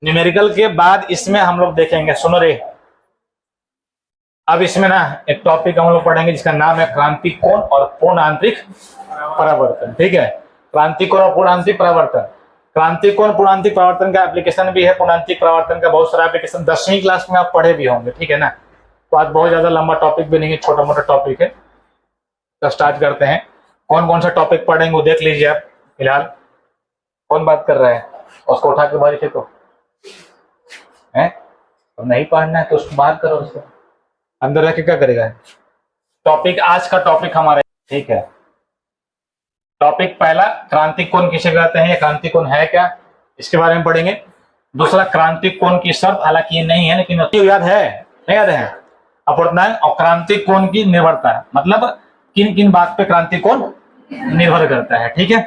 Numerical के बाद इसमें हम लोग देखेंगे, सुनो रे, अब इसमें ना एक टॉपिक हम लोग पढ़ेंगे जिसका नाम है क्रांतिक कोण और पूर्ण आंतरिक परावर्तन। ठीक है, क्रांतिक कोण और पूर्ण आंतरिक परावर्तन। क्रांतिक कोण पूर्ण आंतरिक परावर्तन का एप्लीकेशन भी है, पूर्ण आंतरिक परावर्तन का बहुत सारा एप्लीकेशन 10वीं क्लास में आप पढ़े भी होंगे। ठीक है ना, तो आज बहुत ज्यादा लंबा टॉपिक भी नहीं है, छोटा मोटा टॉपिक है। तो स्टार्ट करते हैं। कौन कौन सा टॉपिक पढ़ेंगे वो देख लीजिए आप। फिलहाल कौन बात कर रहा है, उसको उठा के बाहर फेंको है, तो नहीं पढ़ना है तो उसको बाहर करो, उसको अंदर रख के क्या करेगा। टॉपिक आज का टॉपिक हमारा, ठीक है, टॉपिक पहला क्रांतिक कोण किसे कहते हैं, क्रांतिक कोण है क्या, इसके बारे में पढ़ेंगे। दूसरा क्रांतिक कोण की शर्त, हालांकि ये नहीं है लेकिन याद है, नहीं याद है, अपवर्तनांक और क्रांतिक कोण की निर्भरता, मतलब किन किन बात पे क्रांतिक कोण निर्भर करता है। ठीक है,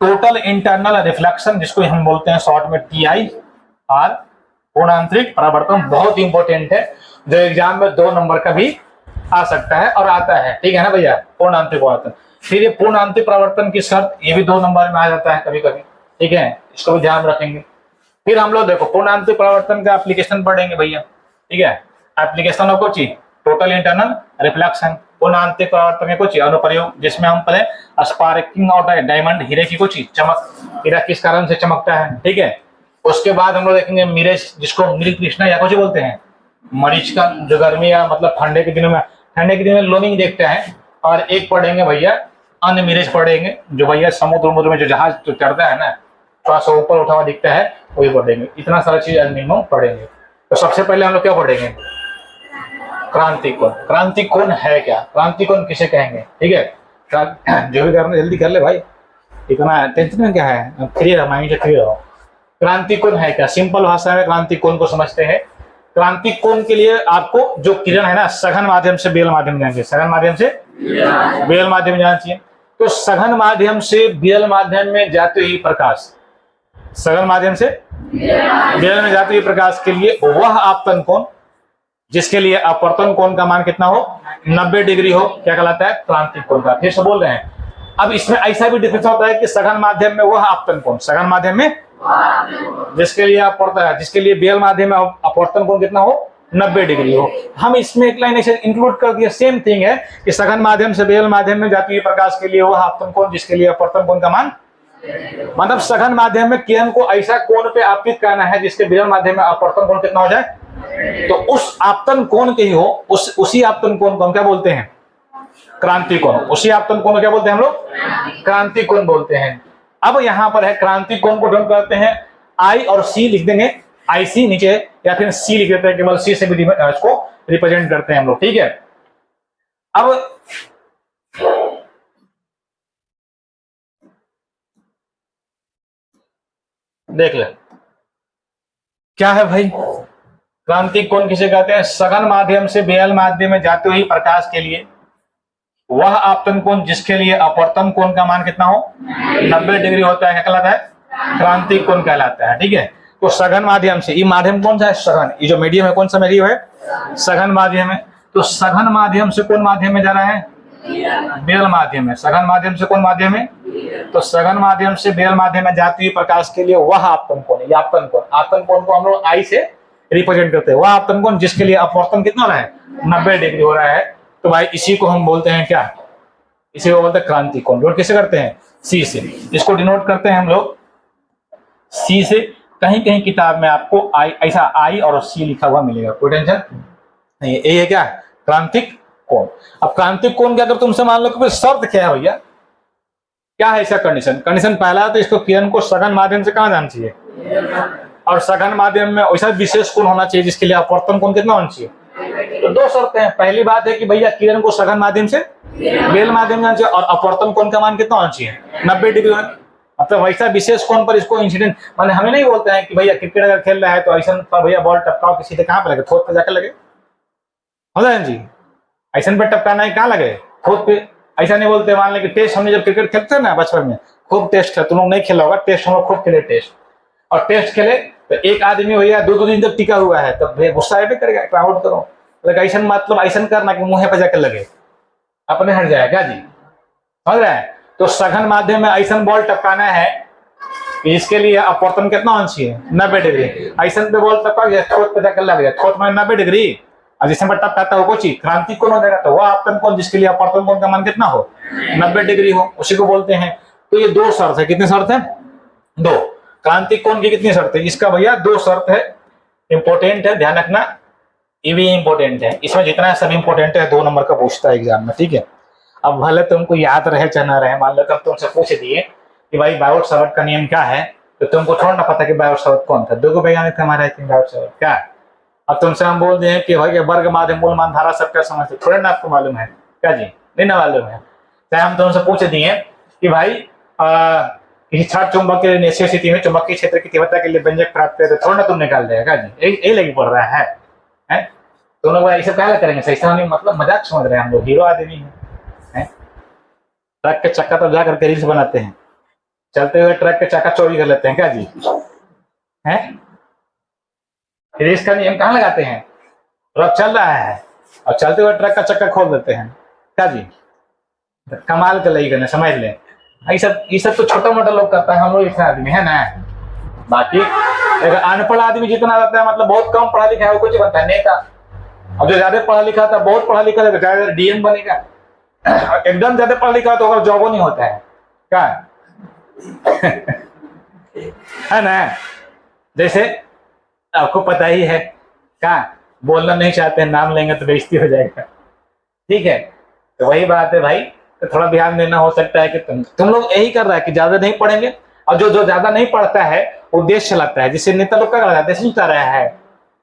टोटल इंटरनल रिफ्लेक्शन जिसको हम बोलते हैं शॉर्ट में TI और पूर्ण आंतरिक परावर्तन बहुत इंपॉर्टेंट है, जो एग्जाम में 2 नंबर का भी आ सकता है और आता है। ठीक है ना भैया, पूर्ण आंतरिक परावर्तन। फिर ये पूर्ण आंतरिक परावर्तन की शर्त, ये भी 2 नंबर में आ जाता है कभी कभी। ठीक है, इसको भी ध्यान रखेंगे। फिर हम लोग देखो पूर्ण आंतरिक परावर्तन का एप्लीकेशन पढ़ेंगे भैया। ठीक है, एप्लीकेशन ऑफ कुछ टोटल इंटरनल रिफ्लेक्शन, पूर्ण आंतरिक परावर्तन के कुछ अनुप्रयोग, जिसमें हम पहले स्पार्किंग ऑफ डायमंड, हीरे की कुछ चमक, हीरा किस कारण से चमकता है। ठीक है, उसके बाद हम लोग देखेंगे मिरेज, जिसको मृग कृष्णा या कुछ बोलते हैं, मरीच का, जो गर्मी या मतलब ठंडे के दिनों में लोनिंग देखता है। और एक पढ़ेंगे भैया अन्य मिरेज पढ़ेंगे, जो भैया समुद्र में जो जहाज जो चढ़ता है ना, थोड़ा सा ऊपर उठा हुआ दिखता है, वही पढ़ेंगे। इतना सारा चीज मिनिमम पढ़ेंगे। तो सबसे पहले हम लोग क्या पढ़ेंगे, क्रांतिक कोण। क्रांतिक कोण है क्या, क्रांतिक कोण किसे कहेंगे। ठीक है, जो भी करना जल्दी कर ले भाई, इतना टेंशन में क्या है, फ्री रहो, माइंड से फ्री रहो। क्रांतिक कोण है क्या, सिंपल भाषा में क्रांतिक कोण को समझते हैं। क्रांतिक कोण के लिए आपको जो किरण है ना, सघन माध्यम से बेल माध्यम जाना चाहिए, सघन माध्यम से बेल माध्यम जाना चाहिए। तो सघन माध्यम से बेल माध्यम में जाते ही प्रकाश, सघन माध्यम से बेल में जाते ही प्रकाश के लिए वह आपतन कोण जिसके लिए अपवर्तन कोण का मान कितना हो, 90 डिग्री हो, क्या कहलाता है, क्रांतिक कोण का। फिर से बोल रहे हैं, अब इसमें ऐसा भी डिफरेंस होता है कि सघन माध्यम में वह आपतन कोण, सघन माध्यम में जिसके लिए अपवर्तन है, जिसके लिए बेल माध्यम में अपवर्तन कोण कितना हो, 90 डिग्री हो। हम इसमें एक लाइन ऐसे इंक्लूड कर दिया, सेम थिंग है कि सघन माध्यम से बेल माध्यम में जाती हुई प्रकाश के लिए वह आपतन कोण जिसके लिए अपवर्तन कोण का मान, मतलब सघन माध्यम में किरण को ऐसा कोण पे आपतित करना है जिसके बेल माध्यम में अपवर्तन कोण कितना हो जाए, तो उस आपतन कोण के ही हो, उसी आपतन कोण को हम क्या बोलते हैं, क्रांतिक कोण। उसी आपतन कोण को क्या बोलते हैं हम लोग, क्रांतिक कोण बोलते हैं। अब यहां पर है क्रांतिक कोण को ढूंढ करते हैं, I और C लिख देंगे, IC नीचे, या फिर C लिख देते हैं, केवल C से भी इसको रिप्रेजेंट करते हैं हम लोग। ठीक है, अब देख ले क्या है भाई, क्रांतिक कोण किसे कहते हैं, सघन माध्यम से बेल माध्यम में जाते हुए प्रकाश के लिए वह आपतन कोण जिसके लिए अपवर्तन कोण का मान कितना हो, 90 डिग्री होता है, क्या कहलाता है, क्रांतिक कोण कहलाता है। ठीक है, तो सघन माध्यम से, ये माध्यम कौन सा है, सघन, ये जो मीडियम है कौन सा मीडियम है, सघन माध्यम है। तो सघन माध्यम से कौन माध्यम में जा रहा है, बेल माध्यम है। सघन माध्यम से कौन माध्यम है, तो सघन माध्यम से बेल माध्यम में जाती हुई प्रकाश के लिए वह आपतन कोण, ये आपतन कोण, आपतन कोण को हम लोग I से रिप्रेजेंट करते हैं, वह आपतन कोण जिसके लिए अपवर्तन कितना हो रहा है, 90 डिग्री हो रहा है। तो भाई इसी को हम बोलते हैं क्या, इसी को बोलते हैं क्रांतिक कोण। डिनोट किसे करते हैं, C से। इसको डिनोट करते हैं हम लोग C से। कहीं कहीं किताब में आपको ऐसा I और C लिखा हुआ मिलेगा, कोई टेंशन नहीं, ये है क्या, क्रांतिक कोण। अब क्रांतिक कोण के अगर तुमसे मान लो कि शर्त क्या है भैया, क्या है इसका कंडीशन, कंडीशन पहला तो इसको किरण को सघन माध्यम से कहां जाना चाहिए, और सघन माध्यम में वैसा विशेष कोण होना चाहिए जिसके लिए अपवर्तन कोण कितना होना चाहिए। तो 2 शर्तें हैं, पहली बात है कि भैया किरण को सघन माध्यम से बेल माध्यम जाना चाहिए और अपवर्तन कोण का मान कितना होना चाहिए, 90 डिग्री। मतलब वैसा विशेष कोण पर इसको इंसिडेंट, माने हमें नहीं बोलते हैं कि भैया क्रिकेट अगर खेल रहा है तो ऐसा पर भैया बॉल टपकाओ किसी से, कहां पे लगे, थोत पे जाकर लगे, हो जाए जी, ऐसा पे टपकाना है, कहां लगे, थोत पे। ऐसा नहीं बोलते, मान लें कि टेस्ट, हमने जब क्रिकेट खेलते हैं ना बचपन में, खूब टेस्ट है, तुम लोग नहीं खेला होगा टेस्ट, हम लोग खूब खेले टेस्ट, और टेस्ट खेले तो एक आदमी भैया 2-2 दिन तक टिका हुआ है, तब भैया गुस्सा भी करेगा, आउट करो, लेकिन ऐसा मतलब ऐसा करना कि मुंह पे जाकर लगे, अपने हट जाएगा जी, समझ रहे हैं। तो सघन माध्यम में ऐसा बॉल टपकाना है कि इसके लिए अपवर्तन कितना होना चाहिए 90 डिग्री। ऐसा पे बोल तक थोत पे जाकर लग जाए, थोत में 90 डिग्री और जिसमें बट्टा कहता हो कोची क्रांतिक कोण हो जाएगा, तो वह आपतन कोण जिसके लिए अपवर्तन कोण का मान कितना हो 90 डिग्री हो, उसी को बोलते हैं। तो ये दो शर्त है, कितनी शर्त है? दो। क्रांतिक कोण की कितनी शर्त है? इसका भैया दो शर्त है, इंपॉर्टेंट है, ध्यान रखना, ये भी इंपॉर्टेंट है। इसमें जितना सब इंपॉर्टेंट है 2 नंबर का पूछता है एग्जाम में, ठीक है। अब भले तुमको याद रहे चाहे ना रहे, मान लो कब तुमसे पूछ दिए कि भाई बायोट सावर्ट का नियम क्या है, तो तुमको थोड़ा ना पता कि बायोट सावर्ट कौन था, दो वैज्ञानिक थे हमारे, बायोट सावर्ट क्या है। अब तुमसे हम बोल दें कि भाई वर्ग माध्य मूल मान धारा सब क्या समझते, थोड़ा ना आपको मालूम है क्या जी, नहीं ना मालूम है। चाहे हम तुमसे पूछ दिए कि भाई किसी क्षार चुंबक के निश्चित स्थिति में चुंबकीय क्षेत्र की तीव्रता के लिए व्यंजक प्राप्त करे, तो थोड़ा ना तुम निकाल देगा क्या जी, यही लगी पड़ रहा है, हैं? तुम लोग ऐसे क्या करेंगे, सही से मतलब मजाक समझ रहे हैं, हम लोग हीरो आदमी हैं। ट्रक के चक्का तब जा करके रील्स बनाते हैं, चलते हुए ट्रक के चक्का चोरी कर लेते हैं क्या जी, हैं? रेस का नियम कहाँ लगाते हैं, ट्रक चल रहा है और चलते हुए ट्रक का चक्का खोल देते हैं क्या जी, कमाल कर लगी करने, समझ ले। ये सब तो छोटा मोटा लोग करता है, हम लोग इतना आदमी है ना। बाकी अगर अनपढ़ आदमी जितना रहता है, मतलब बहुत कम पढ़ा लिखा है, वो कुछ बनता है नेता, और जो ज्यादा पढ़ा लिखा था, बहुत पढ़ा लिखा था, ज्यादा डीएम बनेगा, एकदम ज्यादा पढ़ा लिखा तो अगर जॉब नहीं होता है क्या है ना। जैसे आपको पता ही है क्या, बोलना नहीं चाहते हैं, नाम लेंगे तो बेइज्जती हो जाएगा, ठीक है। तो वही बात है भाई, तो थोड़ा ध्यान देना। हो सकता है कि तुम लोग यही कर रहा है कि ज्यादा नहीं पढ़ेंगे, और जो ज्यादा नहीं पढ़ता है वो देश चलाता है, जिससे नेता लोग क्या कर रहा है, देश नहीं चला रहा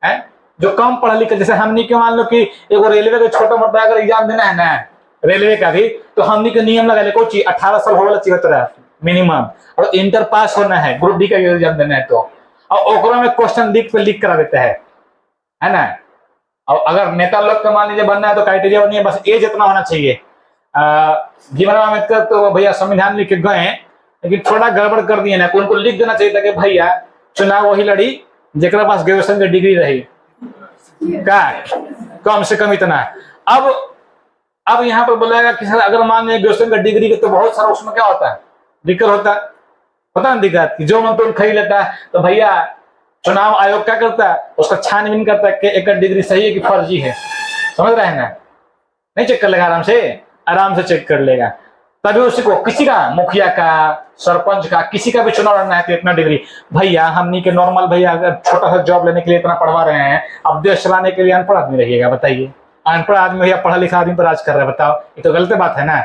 है? जो कम पढ़ा लिखा, जैसे हमनी के मान लो कि एक रेलवे का छोटा मोटा अगर एग्जाम देना है ना, रेलवे का भी, तो हमनी के नियम लगा ले कोई 18 साल होना चाहिए तरह मिनिमम, और इंटर पास होना है, ग्रुप डी का एग्जाम देना है तो, और ओकरा में क्वेश्चन लीक करा देता है ना। और अगर नेता लोग का मान लीजिए बनना है तो क्राइटेरिया नहीं है, बस एज इतना होना चाहिए। भीमराव अम्बेडकर तो भैया संविधान लिख के गए, लेकिन थोड़ा गड़बड़ कर दिए ना, उनको लिख देना चाहिए था कि भैया चुनाव वही लड़ी जेकरा पास ग्रेजुएशन की डिग्री रही, क्या कम से कम इतना। अब यहाँ पर बोलेगा कि सर अगर मान लीजिए ग्रेजुएशन का डिग्री के, तो बहुत सारा उसमें क्या होता है, दिक्कत होता है, पता ना दिक्कत कि जो मन तो खरीद लेता है। तो भैया चुनाव आयोग क्या करता है, उसका छानबीन करता है कि एक डिग्री सही है कि फर्जी है, समझ रहे हैं ना। नहीं चेक कर लेगा, आराम से चेक कर लेगा। तभी उसको किसी का, मुखिया का, सरपंच का, किसी का भी चुनाव लड़ना है तो इतना डिग्री। भैया हमनी के नॉर्मल भैया अगर छोटा सा जॉब लेने के लिए इतना पढ़वा रहे हैं, अब देश चलाने के लिए अनपढ़ आदमी रहिएगा, बताइए। अनपढ़ आदमी भैया पढ़ा लिखा आदमी पर राज कर रहा है, बताओ, ये तो गलत बात है ना।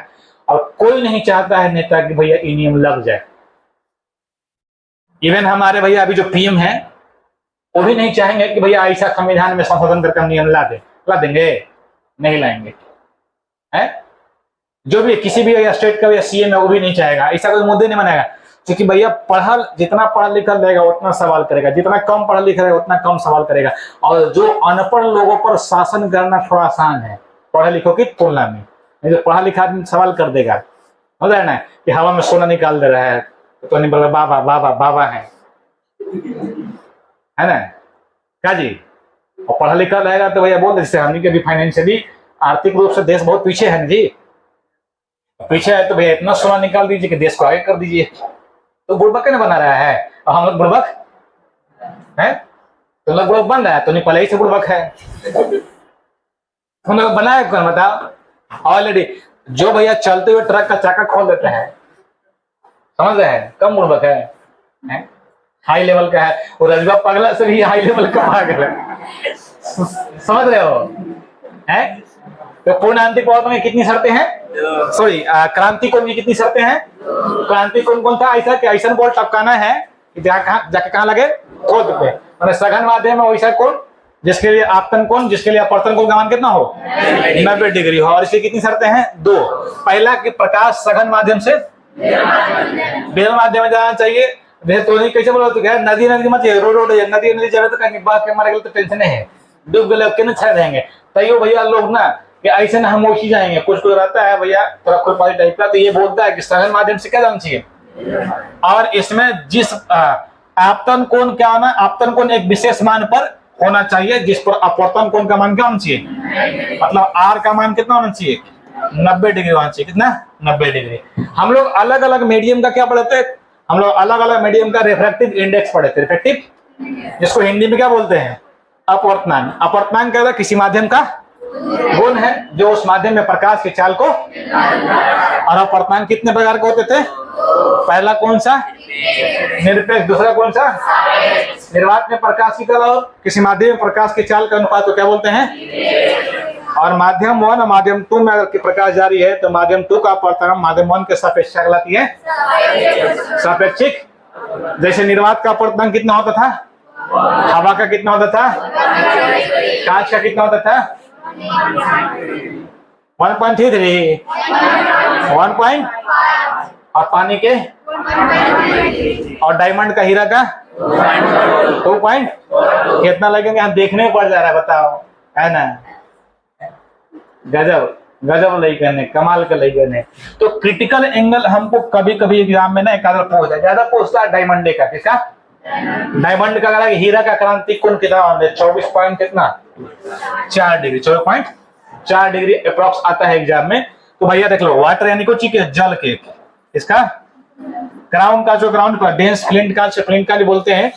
और कोई नहीं चाहता है नेता कि भैया ये नियम लग जाए। इवन हमारे भैया अभी जो पीएम है, वो भी नहीं चाहेंगे कि भैया ऐसा संविधान में संशोधन करके नियम ला देंगे, नहीं लाएंगे, है? जो भी किसी भी स्टेट का सीएम है वो भी नहीं चाहेगा, ऐसा कोई मुद्दे नहीं बनाएगा, क्योंकि भैया जितना पढ़ा लिखा रहेगा उतना सवाल करेगा, जितना कम पढ़ा लिखा रहेगा उतना कम सवाल करेगा। और जो अनपढ़ लोगों पर शासन करना थोड़ा आसान है पढ़े लिखों की तुलना में, नहीं तो पढ़ा लिखा आदमी सवाल कर देगा, हो जाए ना कि हवा में सोना निकाल दे रहा है तो नहीं बोला बाबा बाबा बाबा है ना, क्या जी। और पढ़ा लिखा रहेगा तो भैया बोल जैसे हमने के भी फाइनेंशियली आर्थिक रूप से देश बहुत पीछे है ना जी, पीछे है, तो भैया इतना सोना निकाल दीजिए कि देश को आगे कर दीजिए। तो बुड़बक ने बना रहा है, और हम लोग बुड़बक है, तो लोग बुड़बक बन रहा है, तो नहीं पहले ही से बुड़बक है, हम लोग बनाया कौन बताओ। ऑलरेडी जो भैया चलते हुए ट्रक का चाका खोल देते हैं, समझ रहे हैं, कम बुड़बक है, हाई लेवल का है। वो रजवा पगला से भी हाई लेवल का पागल है, समझ रहे हो, है? तो पूर्णांतिक पदार्थ में कितनी शर्तें हैं, सॉरी क्रांति कोण की कितनी शर्तें हैं। क्रांति कोण कौन था, ऐसा कि ऐसा बोल टपकाना है कि जाके कहाँ लगे, थोत पे, मैंने सघन माध्यम में वैसा कोण जिसके लिए आपतन कोण, जिसके लिए अपवर्तन कोण का मान कितना हो 90 डिग्री हो। और इसकी कितनी शर्तें हैं, 2। पहला कि प्रकाश सघन माध्यम से बेल माध्यम में जाना चाहिए। तो नहीं कैसे बोला, तो क्या नदी मत रोड नदी जाए तो कहीं बात के मारे तो टेंशन है, डूब गए के ना छड़ देंगे। तैयो भैया लोग ना कि ऐसे ना हम उसी जाएंगे, कुछ रहता है भैया थोड़ा खुरपाती टाइप का, तो ये बोलता है कि सघन माध्यम से क्या जाना चाहिए। और इसमें जिस आपतन कोण क्या होना, आपतन कोण एक विशेष मान पर होना चाहिए, जिस पर अपवर्तन कोण का मान क्या होना चाहिए, मतलब आर का मान कितना होना चाहिए 90 डिग्री होना चाहिए। कितना 90 डिग्री। हम लोग अलग अलग मीडियम का क्या पढ़ते हैं, हम लोग अलग अलग मीडियम का रिफ्रैक्टिव इंडेक्स पढ़े थे। रिफ्रैक्टिव जिसको हिंदी में क्या बोलते हैं? अपवर्तनांक। अपवर्तनांक क्या होता है? किसी माध्यम का गुण है जो उस माध्यम में प्रकाश की चाल को। और अपवर्तनांक कितने प्रकार के होते थे? पहला कौन सा? निरपेक्ष। दूसरा कौन सा? निर्वात में प्रकाश की कला और किसी माध्यम में प्रकाश की चाल का अनुपात को क्या बोलते हैं? और माध्यम 1 और माध्यम 2 में अगर प्रकाश जारी है तो माध्यम 2 का अपवर्तनांक माध्यम 1 के सापेक्ष क्या कहलाती है? सापेक्षिक। जैसे निर्वात का अपवर्तनांक कितना होता था? हवा का कितना होता था? कांच का कितना होता था? 1.33 1. और पानी के और डायमंड का, हीरा का 2 पॉइंट। कितना लगेंगे? हम देखने में पड़ जा रहा है, बताओ, है ना? गजब गजब लई करने, कमाल का लई करने। तो क्रिटिकल एंगल हमको कभी कभी एग्जाम में ना एक आधा पूछता है, ज्यादा पूछता है डायमंड का। किसका? डायमंड का। अगर हीरा का क्रांतिक कोण कितना? 24 पॉइंट कितना? 4 डिग्री। 24.4 डिग्री अप्रॉक्स आता है एग्जाम में। तो भैया देख लो, वाटर यानी कुछ जल के, इसका ग्राउंड का, जो ग्राउंड का डेंस फ्लिंट का, फ्लिंट का भी बोलते हैं।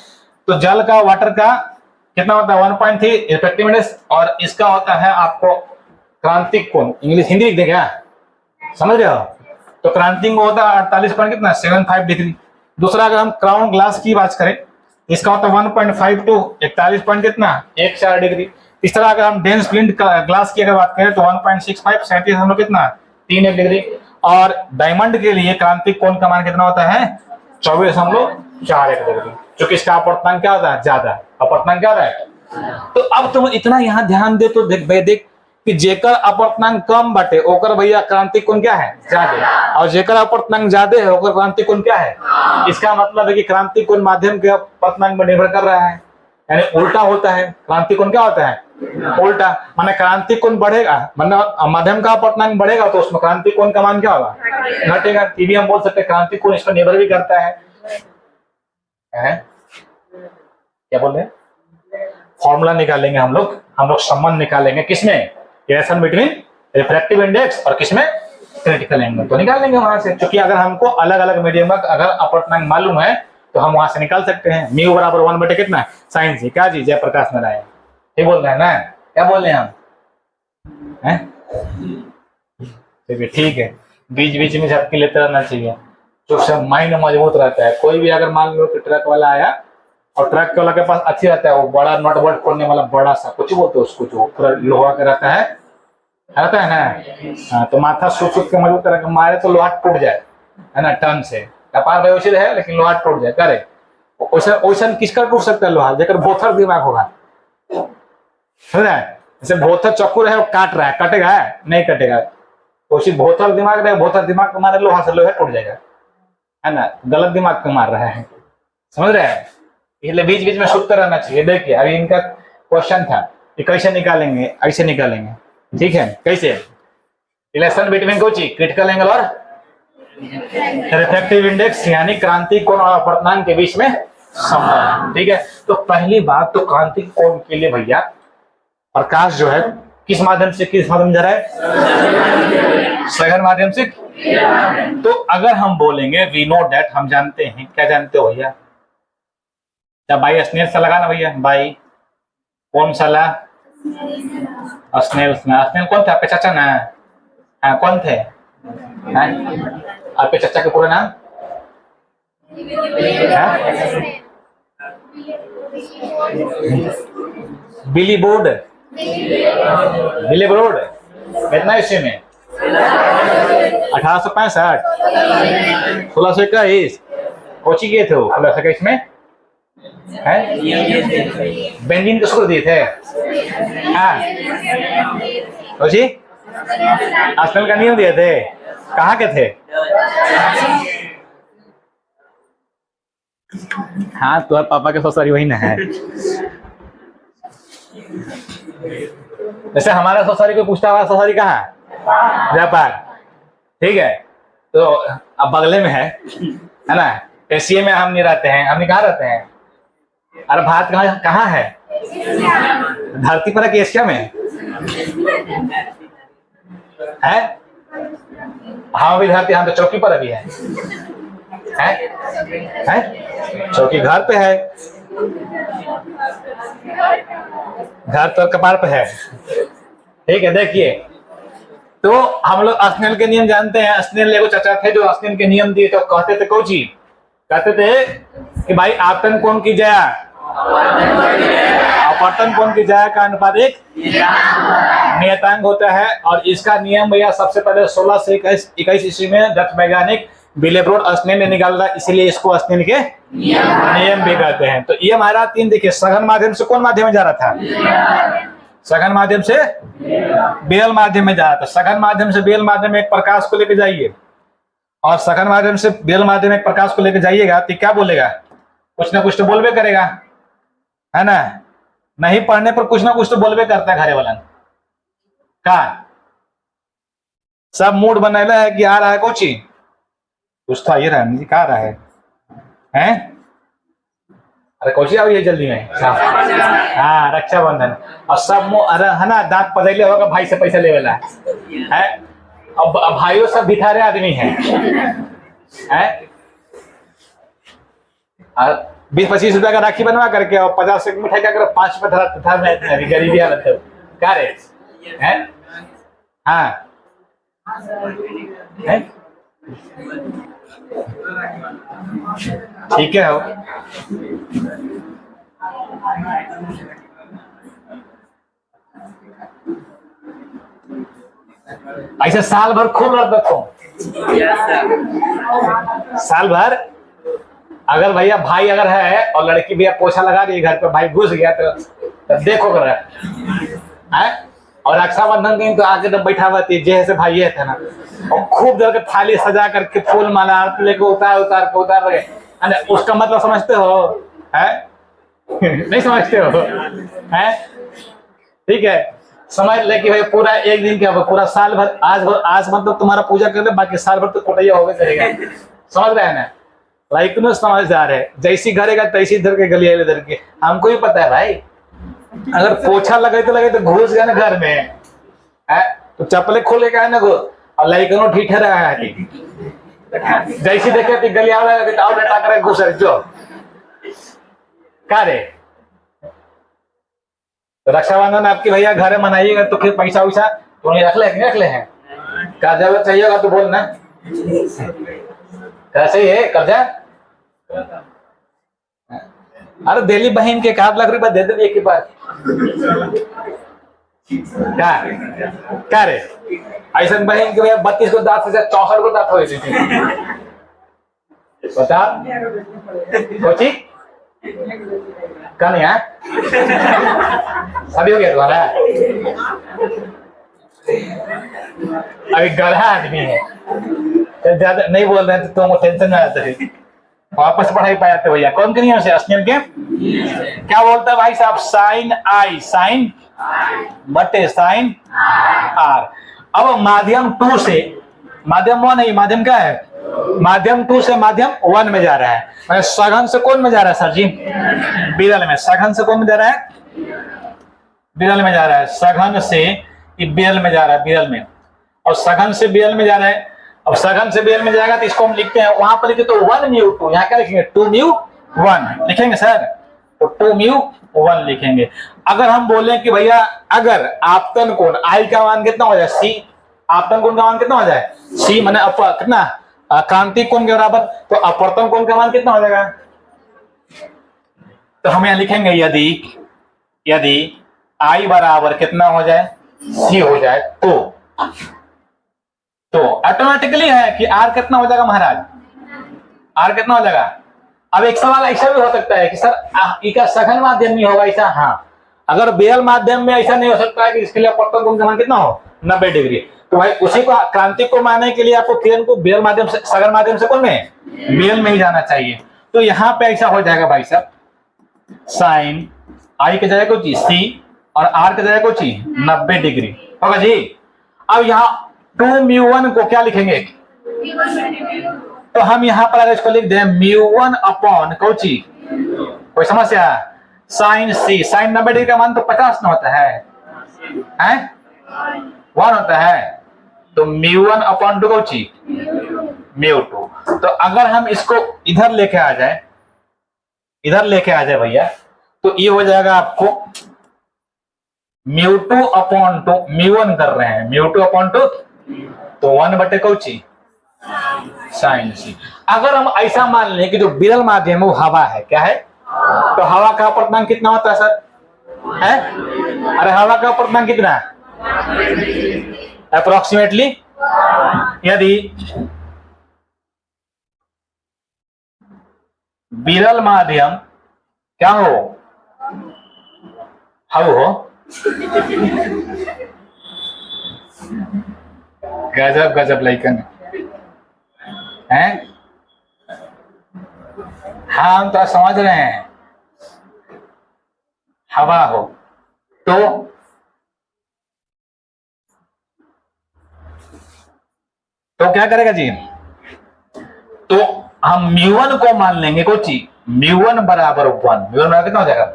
तो जल का, वाटर का कितना होता है? 1.3 रिफ्रैक्टिव इंडेक्स। और इसका होता है आपको क्रांतिक कोण। इंग्लिश हिंदी लिख देगा, समझ रहे हो? तो क्रांतिक होता है 48 पॉइंट कितना? 75 डिग्री। दूसरा अगर हम क्राउन ग्लास की बात करें, इसका होता है 1.52 41 पॉइंट कितना? 14 डिग्री। तीसरा अगर हम डेंस फ्लिंट ग्लास की अगर बात करें तो 1.65 37 हम लोग कितना? 31 डिग्री। और डायमंड के लिए क्रांतिक कोण का मान कितना होता है? 24.41 डिग्री। क्योंकि इसका अपवर्तनांक क्या होता है? ज्यादा। अपवर्तनांक क्या होता है? तो अब तुम इतना यहाँ ध्यान दे तो देख कि जेकर अपवर्तनांक कम बाटे ओकर भैया क्रांतिक कोण क्या है? ज्यादा। और जेकर अपवर्तनांक ज्यादा है ओकर क्रांतिक कोण क्या है? इसका मतलब है कि क्रांतिक कोण माध्यम के अपवर्तनांक पर निर्भर कर रहा है, यानी उल्टा होता है। क्रांतिक कोण क्या होता है? उल्टा। माने क्रांतिक कोण बढ़ेगा, मतलब माध्यम का अपवर्तनांक बढ़ेगा तो उसमें क्रांतिक कोण का मान क्या होगा? घटेगा। ये भी हम बोल सकते हैं क्रांतिक कोण इस पर निर्भर भी करता है। क्या बोल रहे हैं? फॉर्मूला निकालेंगे हम लोग संबंध निकालेंगे। किसमें? रिलेशन बिटवीन रिफ्रैक्टिव इंडेक्स और किसमें? Critical angle. तो निकाल लेंगे वहां से, क्योंकि अगर हमको अलग अलग मीडियम का अगर अपवर्तनांक मालूम है तो हम वहां से निकाल सकते हैं। म्यू बराबर 1 बटे कितना? साइन जी। क्या जी? जयप्रकाश नारायण। ठीक बोल रहे हैं ना? क्या बोल रहे हैं हम? ठीक है। बीच बीच में झपकी लेते रहना चाहिए, जो सब माइंड मजबूत रहता है। कोई भी अगर मान लो कि ट्रक वाला आया और ट्रक वाला के पास अच्छी रहता है वो बड़ा नट बोल्ट खोलने वाला, बड़ा सा कुछ बोलते हैं उसको, जो पूरा लोहा का रहता है ना। तो माथा सूख के मजबूत तरह के मारे तो लोहा टूट जाए, है ना, टन से। कपार भाई वैसे है लेकिन लोहा टूट जाए। करे वैसा किसका टूट सकता है लोहा? जेकर भोथर दिमाग होगा, समझ रहा है? जैसे भोथर चक्कू रहे वो काट रहा है, कटेगा? नहीं कटेगा। तो उसी भोथर दिमाग रहे, भोथर दिमाग को मारे लोहा से लोहा टूट जाएगा, है ना। गलत दिमाग को मार रहा है, समझ रहे हैं? इसलिए बीच बीच में सुनते रहना चाहिए। देखिए अभी इनका क्वेश्चन था कि कैसे निकालेंगे, ऐसे निकालेंगे, ठीक है? कैसे? रिलेशन बिटवीन कोई चीज क्रिटिकल एंगल और रिफ्रैक्टिव इंडेक्स, यानी क्रांतिक कोण और अपवर्तनांक के बीच में संबंध, ठीक है? तो पहली बात तो क्रांतिक कोण के लिए भैया प्रकाश जो है किस माध्यम से जा रहा है? सघन माध्यम से। तो अगर हम बोलेंगे वी नो दैट, हम जानते हैं, क्या जानते हो भैया? क्या बाई स्नेल सा लगा ना भैया? बाई कौन सा ला? स्नेल। स्नेल कौन थे? आपके चाचा ना? हाँ, कौन थे? आपके चाचा के पूरा नाम? बिली बोर्ड। बिली बोर्ड कितना ईस्वी में? 1865। 1621 कोची किए थे वो? 1621 में बेंजीन किसको दिए थे? हाँ कोची आर्सेनल का नियम दिए थे। कहाँ के थे? हाँ तो पापा के ससुराल वही ना है। जैसे हमारा ससुराल को पूछता हमारा ससुराल कहाँ है? जापान, ठीक है? तो अब बगले में है ना। एशिया में हम नहीं रहते हैं, हम कहाँ रहते हैं? अरे भारत कहाँ है? धरती पर कि एशिया में है? हम भी धरती, हम तो चौकी पर अभी है है? चौकी घर पे है, घर तो कपार पे है। ठीक है, देखिए तो हम लोग स्नेल के नियम जानते हैं। स्नेल एगो चाचा थे जो स्नेल के नियम दिए, तो कहते थे कौन चीज, कहते थे कि भाई आपतन कोण की जया, अपवर्तन कोण की जया का अनुपात एक नियतांक होता है। और इसका नियम भैया सबसे पहले 16 से 21 ईस्वी में डच वैज्ञानिक विलेब्रोड स्नेल ने निकाला, इसलिए इसको स्नेल के नियम भी कहते हैं। तो ये हमारा 3 देखिए, सघन माध्यम से कौन माध्यम में जा रहा था, सघन माध्यम से बेल माध्यम में जा रहा था। सघन माध्यम से बेल माध्यम में एक प्रकाश को लेकर जाइए, और सघन माध्यम से बेल माध्यम में एक प्रकाश को लेकर जाइएगा तो क्या बोलेगा, कुछ ना कुछ तो बोलबे करेगा, है ना? नहीं पढ़ने पर कुछ ना कुछ तो बोलबे करता है घरे वाला का। सब मूड बनेला है कि आ रहा है कुछ ही, कुछ तो ये रहा नहीं, क्या आ रहा है हैं? अरे कोची आओ ये जल्दी में, हाँ रक्षाबंधन। और सब अरे है ना, दांत पधैले होगा भाई से पैसा ले वाला है। अब भाइयों सब भिखारे आदमी हैं, 20-25 रुपया का राखी बनवा करके और 50 एक मिठाई क्या करो, 5 रुपये धरा गरीबी हालत है क्या रे हैं? हाँ है? ठीक है हो। ऐसे साल भर खूब लड़ रखो, साल भर अगर भैया भाई अगर है और लड़की भैया पोछा लगा रही है घर पे, भाई घुस गया तो देखो कर रहा है। और रक्षाबंधन के तो आगे तो बैठा हुआ थी जैसे भाई है था ना, और खूब जल के थाली सजा करके फूल माला लेके उतार रहे, उसका मतलब समझते हो है? नहीं समझते हो है? ठीक है, समझ ले कि भाई पूरा एक दिन क्या, पूरा साल भर आज मतलब तुम्हारा पूजा कर ले, बाकी साल भर तो कोटैया होगा करेगा। समझ रहे हैं ना? लाइक नो समझदार है, जैसी घरेगा तैसी इधर के गली इधर के, हमको ही पता है भाई। अगर पोछा लगे तो घुस गया ना घर में है, तो चप्पलें खोले का है ना, और लाइकनो ठीक है रहा है, जैसी देखे तो गली आओ घुस जो का रे। तो रक्षाबंधन आपकी भैया घर मनाइएगा तो फिर पैसा वैसा तो नहीं रख ले हैं, क्या जरूरत चाहिएगा तो बोलना, कैसे है कर्जा। अरे दिल्ली बहन के 1 लाख रुपया दे दे एक ही बार, क्या रे ऐसा बहन के भैया 32 को दांत से 64 को दांत हो बता कोची कल यहाँ अभी हो गया तुम्हारा, अभी गधा आदमी है तो ज्यादा नहीं बोल रहे थे, तुमको टेंशन में आता है, वापस पढ़ाई पाते भैया। कौन के नियम से, स्नेल के क्या बोलता है भाई साहब, साइन आई साइन बटे साइन आर। अब माध्यम 2 से माध्यम 1 है, माध्यम क्या है, माध्यम 2 से माध्यम 1 में जा रहा है, सघन से कौन में जा रहा है सर जी, विरल में। सघन से कौन में जा रहा है, विरल में जा रहा है, सघन से विरल में जा रहा है, विरल में। और सघन से विरल में जा रहा है, अब सघन से विरल में जाएगा तो इसको हम लिखते हैं, वहां पर लिखे तो 1 म्यू 2, यहाँ क्या लिखेंगे 2 म्यू 1 लिखेंगे सर, तो 2 म्यू 1 लिखेंगे। अगर हम बोले कि भैया अगर आपतन कोण आई का मान कितना हो जाए सी, आपतन कोण का मान कितना हो जाए सी, माने कितना क्रांतिक कोण के बराबर, तो अपवर्तन कोण का मान कितना हो जाएगा, तो हम यहाँ लिखेंगे यदि आई बराबर कितना हो जाए सी हो जाए तो ऑटोमेटिकली है कि आर कितना हो जाएगा महाराज, आर कितना हो जाएगा। अब एक सवाल ऐसा भी हो सकता है कि सर इसका सघन माध्यम नहीं होगा ऐसा, हाँ अगर बेल माध्यम में ऐसा नहीं हो सकता है कि इसके लिए अपवर्तन कोण का मान कितना हो 90 डिग्री, तो भाई उसी को क्रांतिक को मानने के लिए आपको किरण को बेल माध्यम से, सघन माध्यम से कौन में बेल में ही जाना चाहिए। तो यहाँ पे ऐसा हो जाएगा भाई साहब, साइन आई के जगह कुछ सी और आर के जगह कुछ 90 डिग्री होगा जी। अब यहाँ 2 म्यू 1 को क्या लिखेंगे, तो हम यहाँ पर अगर इसको लिख दें म्यू 1 अपॉन कोची, कोई समस्या, साइन सी, साइन 90 डिग्री का मान तो 50 न होता है 1 होता है, तो म्यू 1 अपॉन 2 कोची μ2। तो अगर हम इसको इधर लेके आ जाए, भैया, तो ये हो जाएगा आपको μ2/2, μ1 कर रहे हैं, μ2/2 तो 1/2 साइन सी। अगर हम ऐसा मान लें कि जो विरल माध्यम है वो हवा है, क्या है, तो हवा का अपवर्तनांक कितना होता है सर, है? अरे हवा का अपवर्तनांक कितना है, अप्रोक्सीमेटली। यदि विरल माध्यम क्या हो, गजब गजब लाइकन है। हाँ हम तो समझ रहे हैं, हवा हो तो क्या करेगा जी, तो हम μ1 को मान लेंगे कुछ μ1 बराबर 1, μ1 बराबर कितना हो जाएगा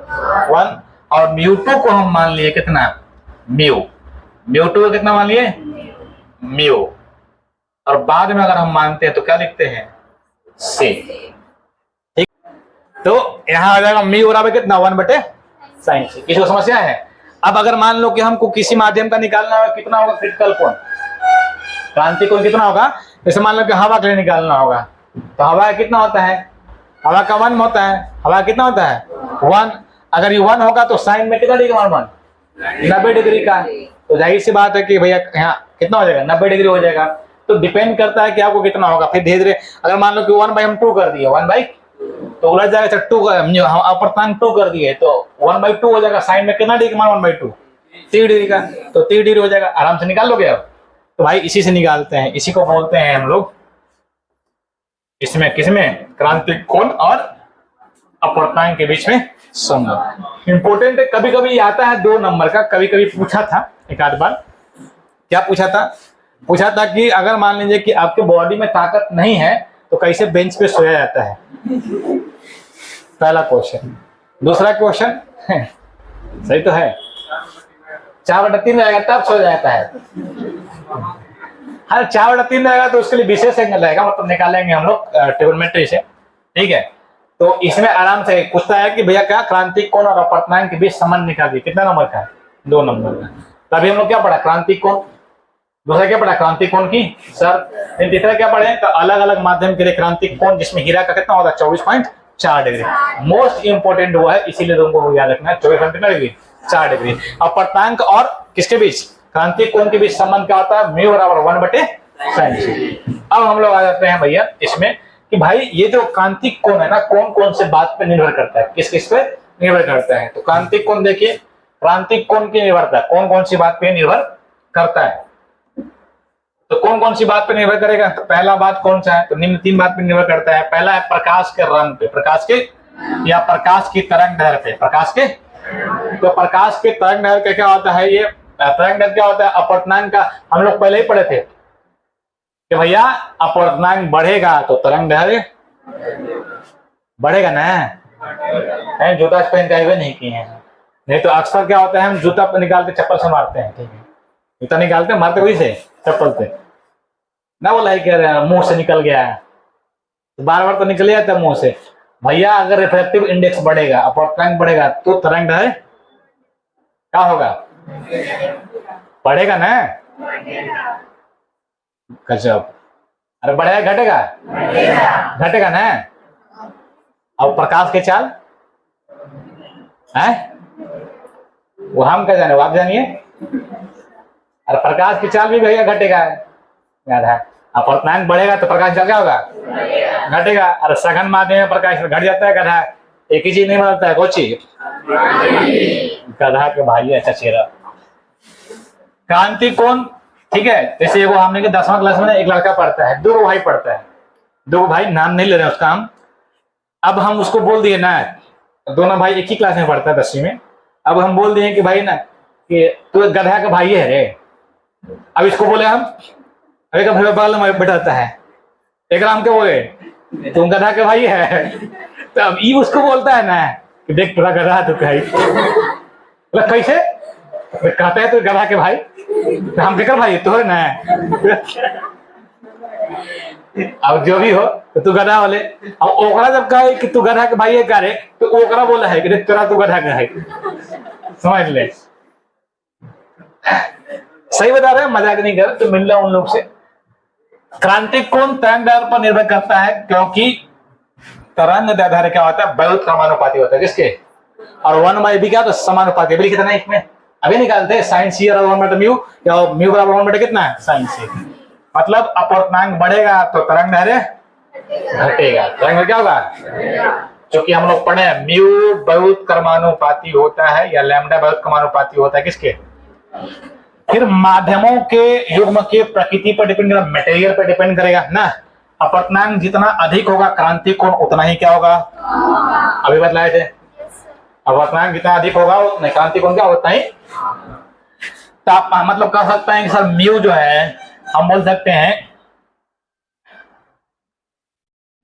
1, और μ2 को हम मान लिए कितना μ2 को कितना मान लिए μ, और बाद में अगर हम मानते हैं तो क्या लिखते हैं से, ठीक। तो यहां आ जाएगा μ बराबर कितना 1/sin से। किसी को समस्या है? अब अगर मान लो कि हमको किसी माध्यम का निकालना होगा, कितना होगा क्रिटिकल कोण, क्रांति कोण कितना होगा, जैसे मान लो कि हवा के लिए निकालना होगा, तो हवा कितना होता है, हवा का 1 होता है, हवा कितना होता है 1। अगर ये 1 होगा तो साइन में कितना डिग्री 90 डिग्री का, तो जाहिर सी बात है कि भैया यहाँ कितना हो जाएगा 90 डिग्री हो जाएगा। तो डिपेंड करता है कि आपको कितना होगा। फिर धीरे धीरे अगर मान लो कि 1/2 कर दिए, 1 तो उलझ जाएगा, 2 अपवर्तनांक 2 कर दिए तो 1/2 हो जाएगा, साइन में कितना डिग्री 1/2 3 डिग्री का, तो 3 डिग्री हो जाएगा, आराम से निकाल लोगे आप। तो भाई इसी से निकालते हैं, इसी को बोलते हैं हम लोग इसमें किसमें, क्रांतिक कोण और अपवर्तनांक के बीच में संबंध। इंपॉर्टेंट है, कभी कभी आता है 2 नंबर का, कभी कभी पूछा था एक आध बार। क्या पूछा था कि अगर मान लीजिए कि आपके बॉडी में ताकत नहीं है तो कैसे बेंच पे सोया जाता है, पहला क्वेश्चन। दूसरा क्वेश्चन सही तो है, 4/3 रहेगा तब सो जाता है। हाँ 4/3 रहेगा तो उसके लिए विशेष एंगल रहेगा, मतलब निकालेंगे हम लोग ट्रिग्नोमेट्री से, ठीक है। तो इसमें आराम से पूछता है कि भैया क्या क्रांतिक कोण और अपवर्तनांक के बीच संबंध निकालिए, कितना नंबर का है 2 नंबर का। तभी हम लोग क्या पढ़ा, क्रांतिक कोण, दूसरा क्या पढ़ा क्रांतिक कोण की सर, तीसरा क्या पढ़े तो अलग अलग माध्यम के लिए क्रांतिक कोण, जिसमें हीरा का कितना होता है 24.4 डिग्री, मोस्ट इंपोर्टेंट हुआ है, इसीलिए तुमको याद रखना है 24.4 डिग्री। अपवर्तनांक और किसके बीच, क्रांतिक कोण के बीच संबंध क्या होता है, μ बराबर 1/sin से। अब हम लोग आ जाते हैं भैया इसमें कि भाई ये जो क्रांतिक कोण है ना, कौन कौन से बात पे निर्भर करता है, किस किस पे निर्भर करता है। तो क्रांतिक कोण देखिए, क्रांतिक कोण की निर्भरता कौन कौन सी बात पे निर्भर करता है, तो कौन कौन सी बात पे निर्भर करेगा। तो पहला बात कौन सा है, तो निम्न 3 बात पे निर्भर करता है। पहला है प्रकाश के रंग पे, प्रकाश के या प्रकाश की तरंग दैर्घ्य पे, प्रकाश के, तो प्रकाश के तरंग दैर्घ्य क्या होता है, ये तरंग दैर्घ्य क्या होता है, अपवर्तनांक का हम लोग पहले ही पढ़े थे कि भैया अपवर्तनांक बढ़ेगा तो तरंग दैर्घ्य बढ़ेगा ना। जूता पहन के आए नहीं किए हैं, नहीं तो अक्सर क्या होता है हम जूता निकाल के चप्पल से मारते हैं, ठीक है, जूता निकालते हैं मारते वही से चप्पल से ना, वो लाइक मुंह से निकल गया है तो बार बार तो निकल जाता है मुंह से। भैया अगर रिफ्रैक्टिव इंडेक्स बढ़ेगा, अपवर्तनांक बढ़ेगा तो तरंग दैर्घ्य क्या होगा, बढ़ेगा ना। गजब, अरे बढ़ेगा घटेगा, घटेगा ना। अब प्रकाश के चाल है वो हम क्या जाने, वो आप जानिए। अरे प्रकाश की चाल भी भैया घटेगा, याद है, अपवर्तनांक बढ़ेगा तो प्रकाश चाल क्या होगा, घटेगा। अरे सघन माध्यम में प्रकाश घट जाता है, गधा एक ही चीज नहीं बदलता है, कोई चीज, गधा के भाई अच्छा चेहरा। क्रांतिक कोण, ठीक है, जैसे वो हमने 10वां क्लास में एक लड़का पढ़ता है, 2 भाई पढ़ता है, 2 भाई नाम नहीं ले रहे उसका हम, अब हम उसको बोल दिए ना, दोनों भाई एक ही क्लास में पढ़ता है 10वीं में, अब हम बोल दिए कि भाई ना कि तू गधा का भाई है रे। अब इसको बोले हम, अरे का भाई बगल में बैठाता है, एक राम के बोले तुम गधा के भाई है, तो अब ये उसको बोलता है ना कि देख थोड़ा गधा तो भाई, कैसे कहता है तो गधा के भाई, तो हम केकर भाई तोहरे ना। अब जो भी हो तो तू गधा बोले। अब ओकरा जब कहे कि तू गधा के भाई ये करे, तो ओकरा बोला है कि देख तेरा तू गधा का है। समझ ले, सही बता रहे हैं, मजाक नहीं कर, तो मिल रहा उन लोग से। क्रांतिक कोण तरंग दैर्ध्य पर निर्भर करता है, क्योंकि तरंग दैर्ध्य क्या होता है, बहुत समानुपाती होता है किसके, और 1 भी क्या, तो समानुपाती। अभी कितना है इसमें, अभी निकालते हैं साइन सी और 1 म्यू, या म्यू बराबर 1 कितना है, साइन सी। मतलब अपवर्तनांक बढ़ेगा तो तरंग दैर्ध्य घटेगा, तरंग क्या होगा, क्योंकि हम लोग पढ़े हैं म्यू बहुत क्रमानुपाती होता है, या लैम्डा बहुत क्रमानुपाती होता है किसके। फिर माध्यमों के युग्म के प्रकृति पर डिपेंड करेगा, मटेरियल पर डिपेंड करेगा ना। अपवर्तनांक जितना अधिक होगा क्रांतिक कोण उतना ही क्या होगा, अभी बतलाए थे, अपवर्तनांक जितना अधिक होगा उतना क्रांतिक कोण क्या होता है। तापमान मतलब कह सकते हैं कि सर म्यू जो है, हम बोल सकते हैं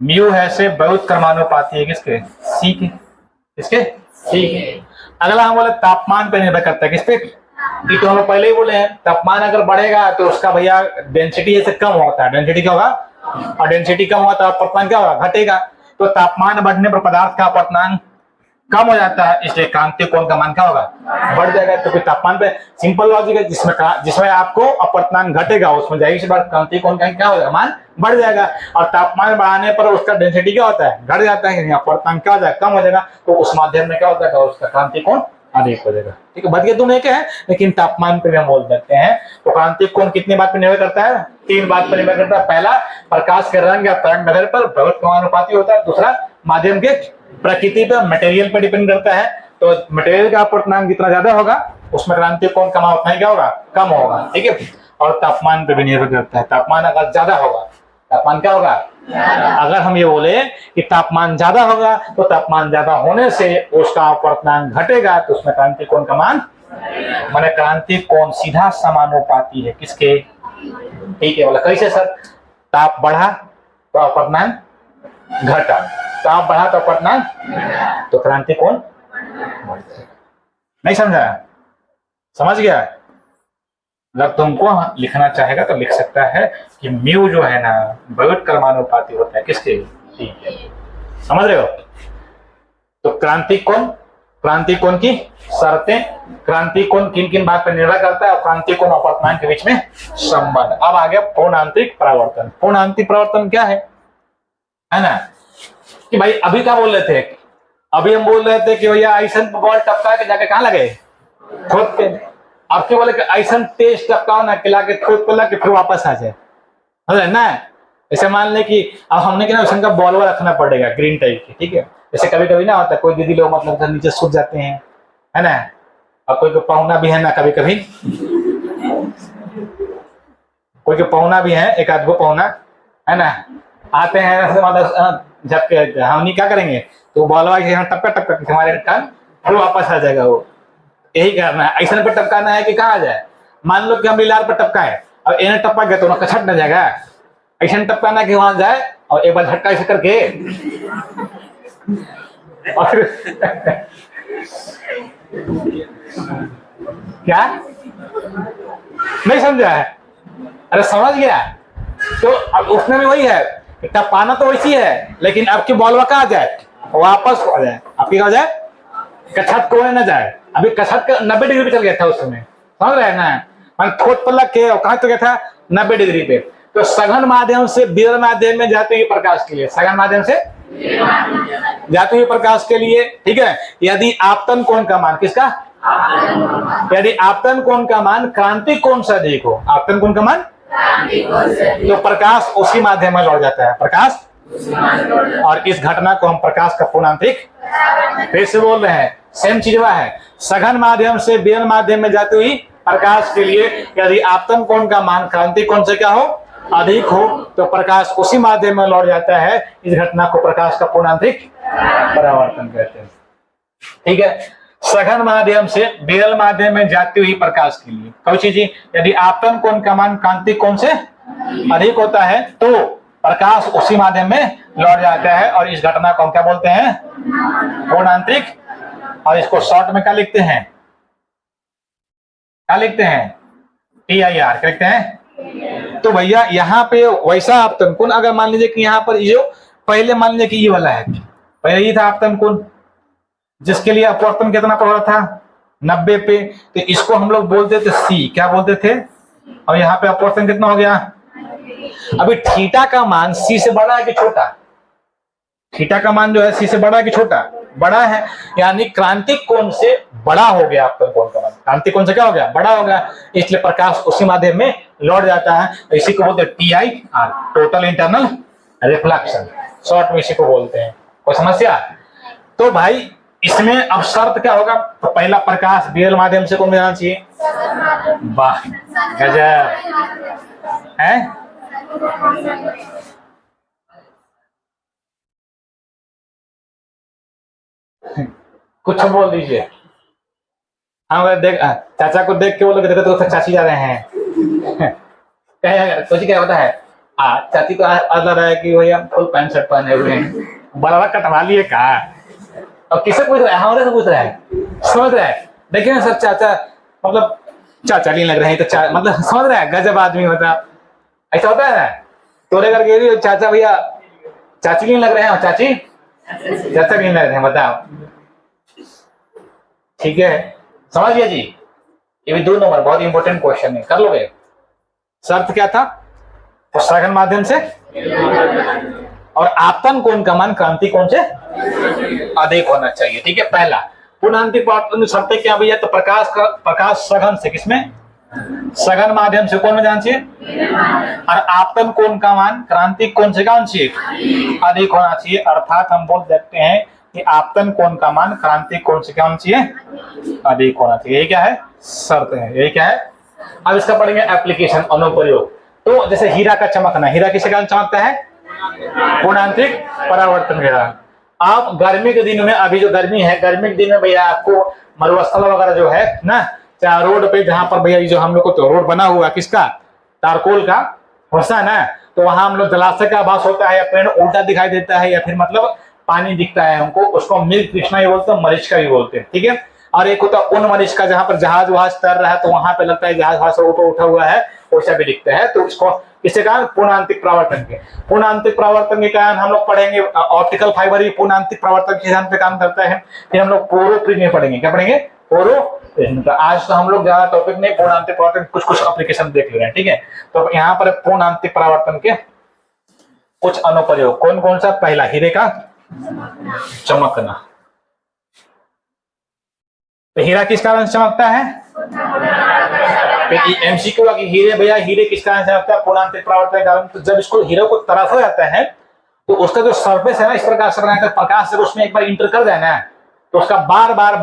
म्यू है से बहुत क्रमानुपाती है किसके, सी के, किसके, सी के। अगला हम बोले तापमान पर निर्भर करता है किस पे, तो हम पहले ही बोले हैं तापमान अगर बढ़ेगा तो उसका भैया डेंसिटी जैसे कम होता है, डेंसिटी क्या होगा, और डेंसिटी कम हुआ तो अपवर्तनांक क्या होगा, घटेगा। तो तापमान बढ़ने पर पदार्थ का अपवर्तनांक कम हो जाता है, इसलिए क्रांतिक कोण का मान क्या होगा, बढ़ जाएगा। तो कोई तापमान पे सिंपल लॉजिक है, जिसमें आपको अपवर्तनांक घटेगा उसमें जाहिर सी बात क्रांतिक कोण का क्या होगा, मान बढ़ जाएगा। और तापमान बढ़ाने पर उसका डेंसिटी क्या होता है, घट जाता है, अपवर्तनांक क्या हो जाएगा, कम हो जाएगा। तो उस माध्यम में क्या होता है, उसका क्रांतिक कोण अधिक हो जाएगा। ठीक है, बच गए दोनों एक है, लेकिन तापमान पे भी हम बोल सकते हैं। तो क्रांतिक कोण कितनी बात पर निर्भर करता है, 3 बात पर निर्भर करता है। पहला, प्रकाश के रंग या तरंग दैर्ध्य पर बहुत समानुपाती होता है। दूसरा, माध्यम के प्रकृति पर, मटेरियल पर डिपेंड करता है। तो मटेरियल का अपवर्तनांक जितना ज्यादा होगा उसमें क्रांतिक कोण कम उतना ही क्या होगा, कम होगा। ठीक है, और तापमान पर भी निर्भर करता है। तापमान अगर ज्यादा होगा, तापमान क्या होगा, अगर हम ये बोले कि तापमान ज्यादा होगा तो तापमान ज्यादा होने से उसका अपवर्तनांक घटेगा, तो उसमें क्रांतिक कोण का मान, माने क्रांतिक कोण सीधा समानुपाती है किसके। ठीक है, बोला कैसे सर, ताप बढ़ा तो अपवर्तनांक घटा, ताप बढ़ा तो अपवर्तनांक, तो क्रांतिक कोण नहीं समझा, समझ गया। अगर तुमको लिखना चाहेगा तो लिख सकता है कि म्यू जो है ना बहुत क्रमानुपाती होता है किसके। ठीक है, समझ रहे हो। तो क्रांतिक कोण की शर्तें, क्रांतिक कोण किन किन बात पर निर्भर करता है, और क्रांतिक कोण अपवर्तनांक के बीच में संबंध। अब आ गया पूर्ण आंतरिक परावर्तन। पूर्ण आंतरिक परावर्तन क्या है ना, कि भाई अभी क्या बोल रहे थे, अभी हम बोल रहे थे कि भैया ऐसा बॉल टपका के जाके कहाँ लगे, ठोक पे। आपके बोले कि ऐसा तेज टपकाओ ना कि लाके ठोक पे लग के फिर वापस आ जाए, है ना। ऐसे मान ले कि अब हमने क्या ना बॉल रखना पड़ेगा ग्रीन टाइप की। ठीक है, जैसे कभी कभी ना होता, कोई दीदी लोग मतलब नीचे सूख जाते हैं, है ना, और कोई पहुना भी है ना, कभी कभी कोई पहुना भी है, एक आध गो पहुना है ना, आते हैं झपके, हम नहीं क्या करेंगे, तो बॉल यहाँ टपका टपका हमारे कान फिर वापस आ जाएगा। वो यही करना है, ऐसा पे टपकाना है कि कहाँ आ जाए। मान लो कि हम लीलार पर टपका है, अब इन्हें टपका गया तो कछट न जाएगा, ऐसा टपकाना कि वहां जाए और एक बार झटका ऐसे करके और क्या नहीं समझा है, अरे समझ गया। तो अब उसमें भी वही है, टपकाना तो वैसी है, लेकिन आपकी बॉल कहाँ आ जाए, वापस आ जाए, आपकी कहा जाए कछत को न जाए। अभी कछत का 90 डिग्री पे चल गया था उस समय, समझ रहे हैं ना, ठोट पर लग के कहां तो गया था 90 डिग्री पे। तो सघन माध्यम से विरल माध्यम में जाते हुए प्रकाश के लिए, सघन माध्यम से जाते हुए प्रकाश के लिए, ठीक है, यदि आपतन कोण का मान किसका, यदि आपतन कोण का मान क्रांतिक कोण से अधिक हो, आपतन कोण का मान, तो प्रकाश उसी माध्यम में लौट जाता है, प्रकाश। और इस घटना को हम प्रकाश का पूर्ण आंतरिक, फिर से बोल रहे हैं, सेम चीज है। सघन माध्यम से विरल माध्यम में जाती हुई प्रकाश के लिए यदि आपतन कोण का मान क्रांतिक कोण से क्या हो, अधिक हो, तो प्रकाश उसी माध्यम में लौट जाता है। इस घटना को प्रकाश का पूर्ण आंतरिक परावर्तन कहते हैं। ठीक है, सघन माध्यम से विरल माध्यम में जाती हुई प्रकाश के लिए कौन चीज, यदि आपतन कोण का मान क्रांतिक कोण से अधिक होता है तो प्रकाश उसी माध्यम में लौट जाता है, और इस घटना को हम क्या बोलते हैं, पूर्ण आंतरिक। और इसको शॉर्ट में क्या लिखते हैं, क्या लिखते हैं, TIR, क्या लिखते हैं, तो भैया यहाँ पे वैसा आपतन कोण, अगर मान लीजिए कि यहाँ पर जो पहले मान लीजिए कि ये वाला है, पहले ये था आपतन कोण जिसके लिए अपवर्तन कितना पड़ रहा था 90 पे, तो इसको हम लोग बोलते थे सी, क्या बोलते थे, और यहाँ पे अपवर्तन कितना हो गया। अभी थीटा का मान सी से बड़ा है कि छोटा, थीटा का मान जो है सी से बड़ा है कि छोटा, बड़ा है, यानी क्रांतिक कोण से बड़ा हो गया आपका कोण का मान, क्रांतिक कोण से क्या हो गया, बड़ा हो गया, इसलिए प्रकाश उसी माध्यम में लौट जाता है। इसी को बोलते हैं TIR, total internal reflection, short में इसी को बोलते हैं। कोई समस्या? तो भाई इसमें अब शर्त क्या होगा, तो पहला प्रकाश बीरल माध्यम से कौन में जाना चाहिए, वाह गजब है। कुछ बोल दीजिए। हाँ देख, चाचा को देख के बोलो कि देखो तो चाची जा रहे हैं कुछ क्या होता है, चाची को आता रहा है कि भैया फुल पैंट शर्ट पहने हुए हैं, बड़ा कटवा लिए का, और किसे पूछ रहा है, हमारे से पूछ रहा है, समझ रहा है। देखिए ना सर, चाचा मतलब चाचा नहीं लग रहे हैं, तो मतलब समझ रहा है, गजब आदमी होता, ऐसा होता है ना। तोरे करके चाचा भैया चाची नहीं लग रहे हैं, चाची चाचा नहीं लग रहे हैं, बताओ, ठीक है, समझ गया जी। ये भी 2 नंबर बहुत इंपॉर्टेंट क्वेश्चन है, कर लोगे। शर्त क्या था, तो सघन माध्यम से, और आपतन कोण का मान क्रांति कोण से अधिक होना चाहिए, ठीक है। पहला पूर्णांतिक शर्तें क्या भैया, तो प्रकाश सघन से, किसमें, सघन माध्यम से कौन में जाना चाहिए, और आपतन कोण का मान क्रांतिक कोण से क्या होना चाहिए, अधिक होना चाहिए। अर्थात हम बोल सकते हैं कि आपतन कोण का मान क्रांतिक कोण से क्या होना चाहिए, अधिक होना चाहिए। ये क्या है, शर्त है, ये क्या है। अब इसका पढ़ेंगे एप्लीकेशन, अनुप्रयोग। तो जैसे हीरा का चमकना, हीरा किसके कारण चमकता है, पूर्णांतिक परावर्तन के कारण। आप गर्मी के दिन में, अभी जो गर्मी है, गर्मी के दिन में भैया आपको मरुस्थल वगैरह जो है ना, चाहे रोड पे, जहां पर भैया जो हम लोग को तो रोड बना हुआ किसका, तारकोल का होता है ना, तो वहां हम लोग जलाशय का आभास होता है, या पेड़ उल्टा दिखाई देता है, या फिर मतलब पानी दिखता है हमको, उसको मृग तृष्णा भी बोलते हैं, मरीचिका भी बोलते हैं, ठीक है। और एक होता है उन मरीचिका, जहां पर जहाज वहाज तैर रहा है, तो वहां पे लगता है जहाज वहां से ऊपर उठा हुआ है, वैसा भी दिखता है। तो इसको किसके कारण, पूर्णांतिक परावर्तन के, पूर्णांतिक परावर्तन के कारण हम लोग पढ़ेंगे ऑप्टिकल फाइबर भी पूर्णांतिक परावर्तन के सिद्धांत पे काम करता है। फिर हम लोग पोरोप्रिज्म पढ़ेंगे, क्या पढ़ेंगे, पोरोप्रिज्म। तो आज तो हम लोग ज्यादा टॉपिक नहीं, पूर्णांतिक परावर्तन कुछ एप्लीकेशन देख ले रहे हैं, ठीक है। तो यहाँ पर पूर्णांतिक परावर्तन के कुछ अनुप्रयोग कौन कौन सा, पहला हीरे का चमकना। तो हीरा किस कारण चमकता है, एमसीक्यू का हीरे भैया, हीरे किस कारण चमकता है, पूर्णांतिक परावर्तन के कारण। तो जब इसको हीरे को तराशा जाता है, तो उसका जो सरफेस है ना, इस प्रकार से बनाकर प्रकाश से उसमें एक बार इंटर कर जाए ना, तो उसका बार बार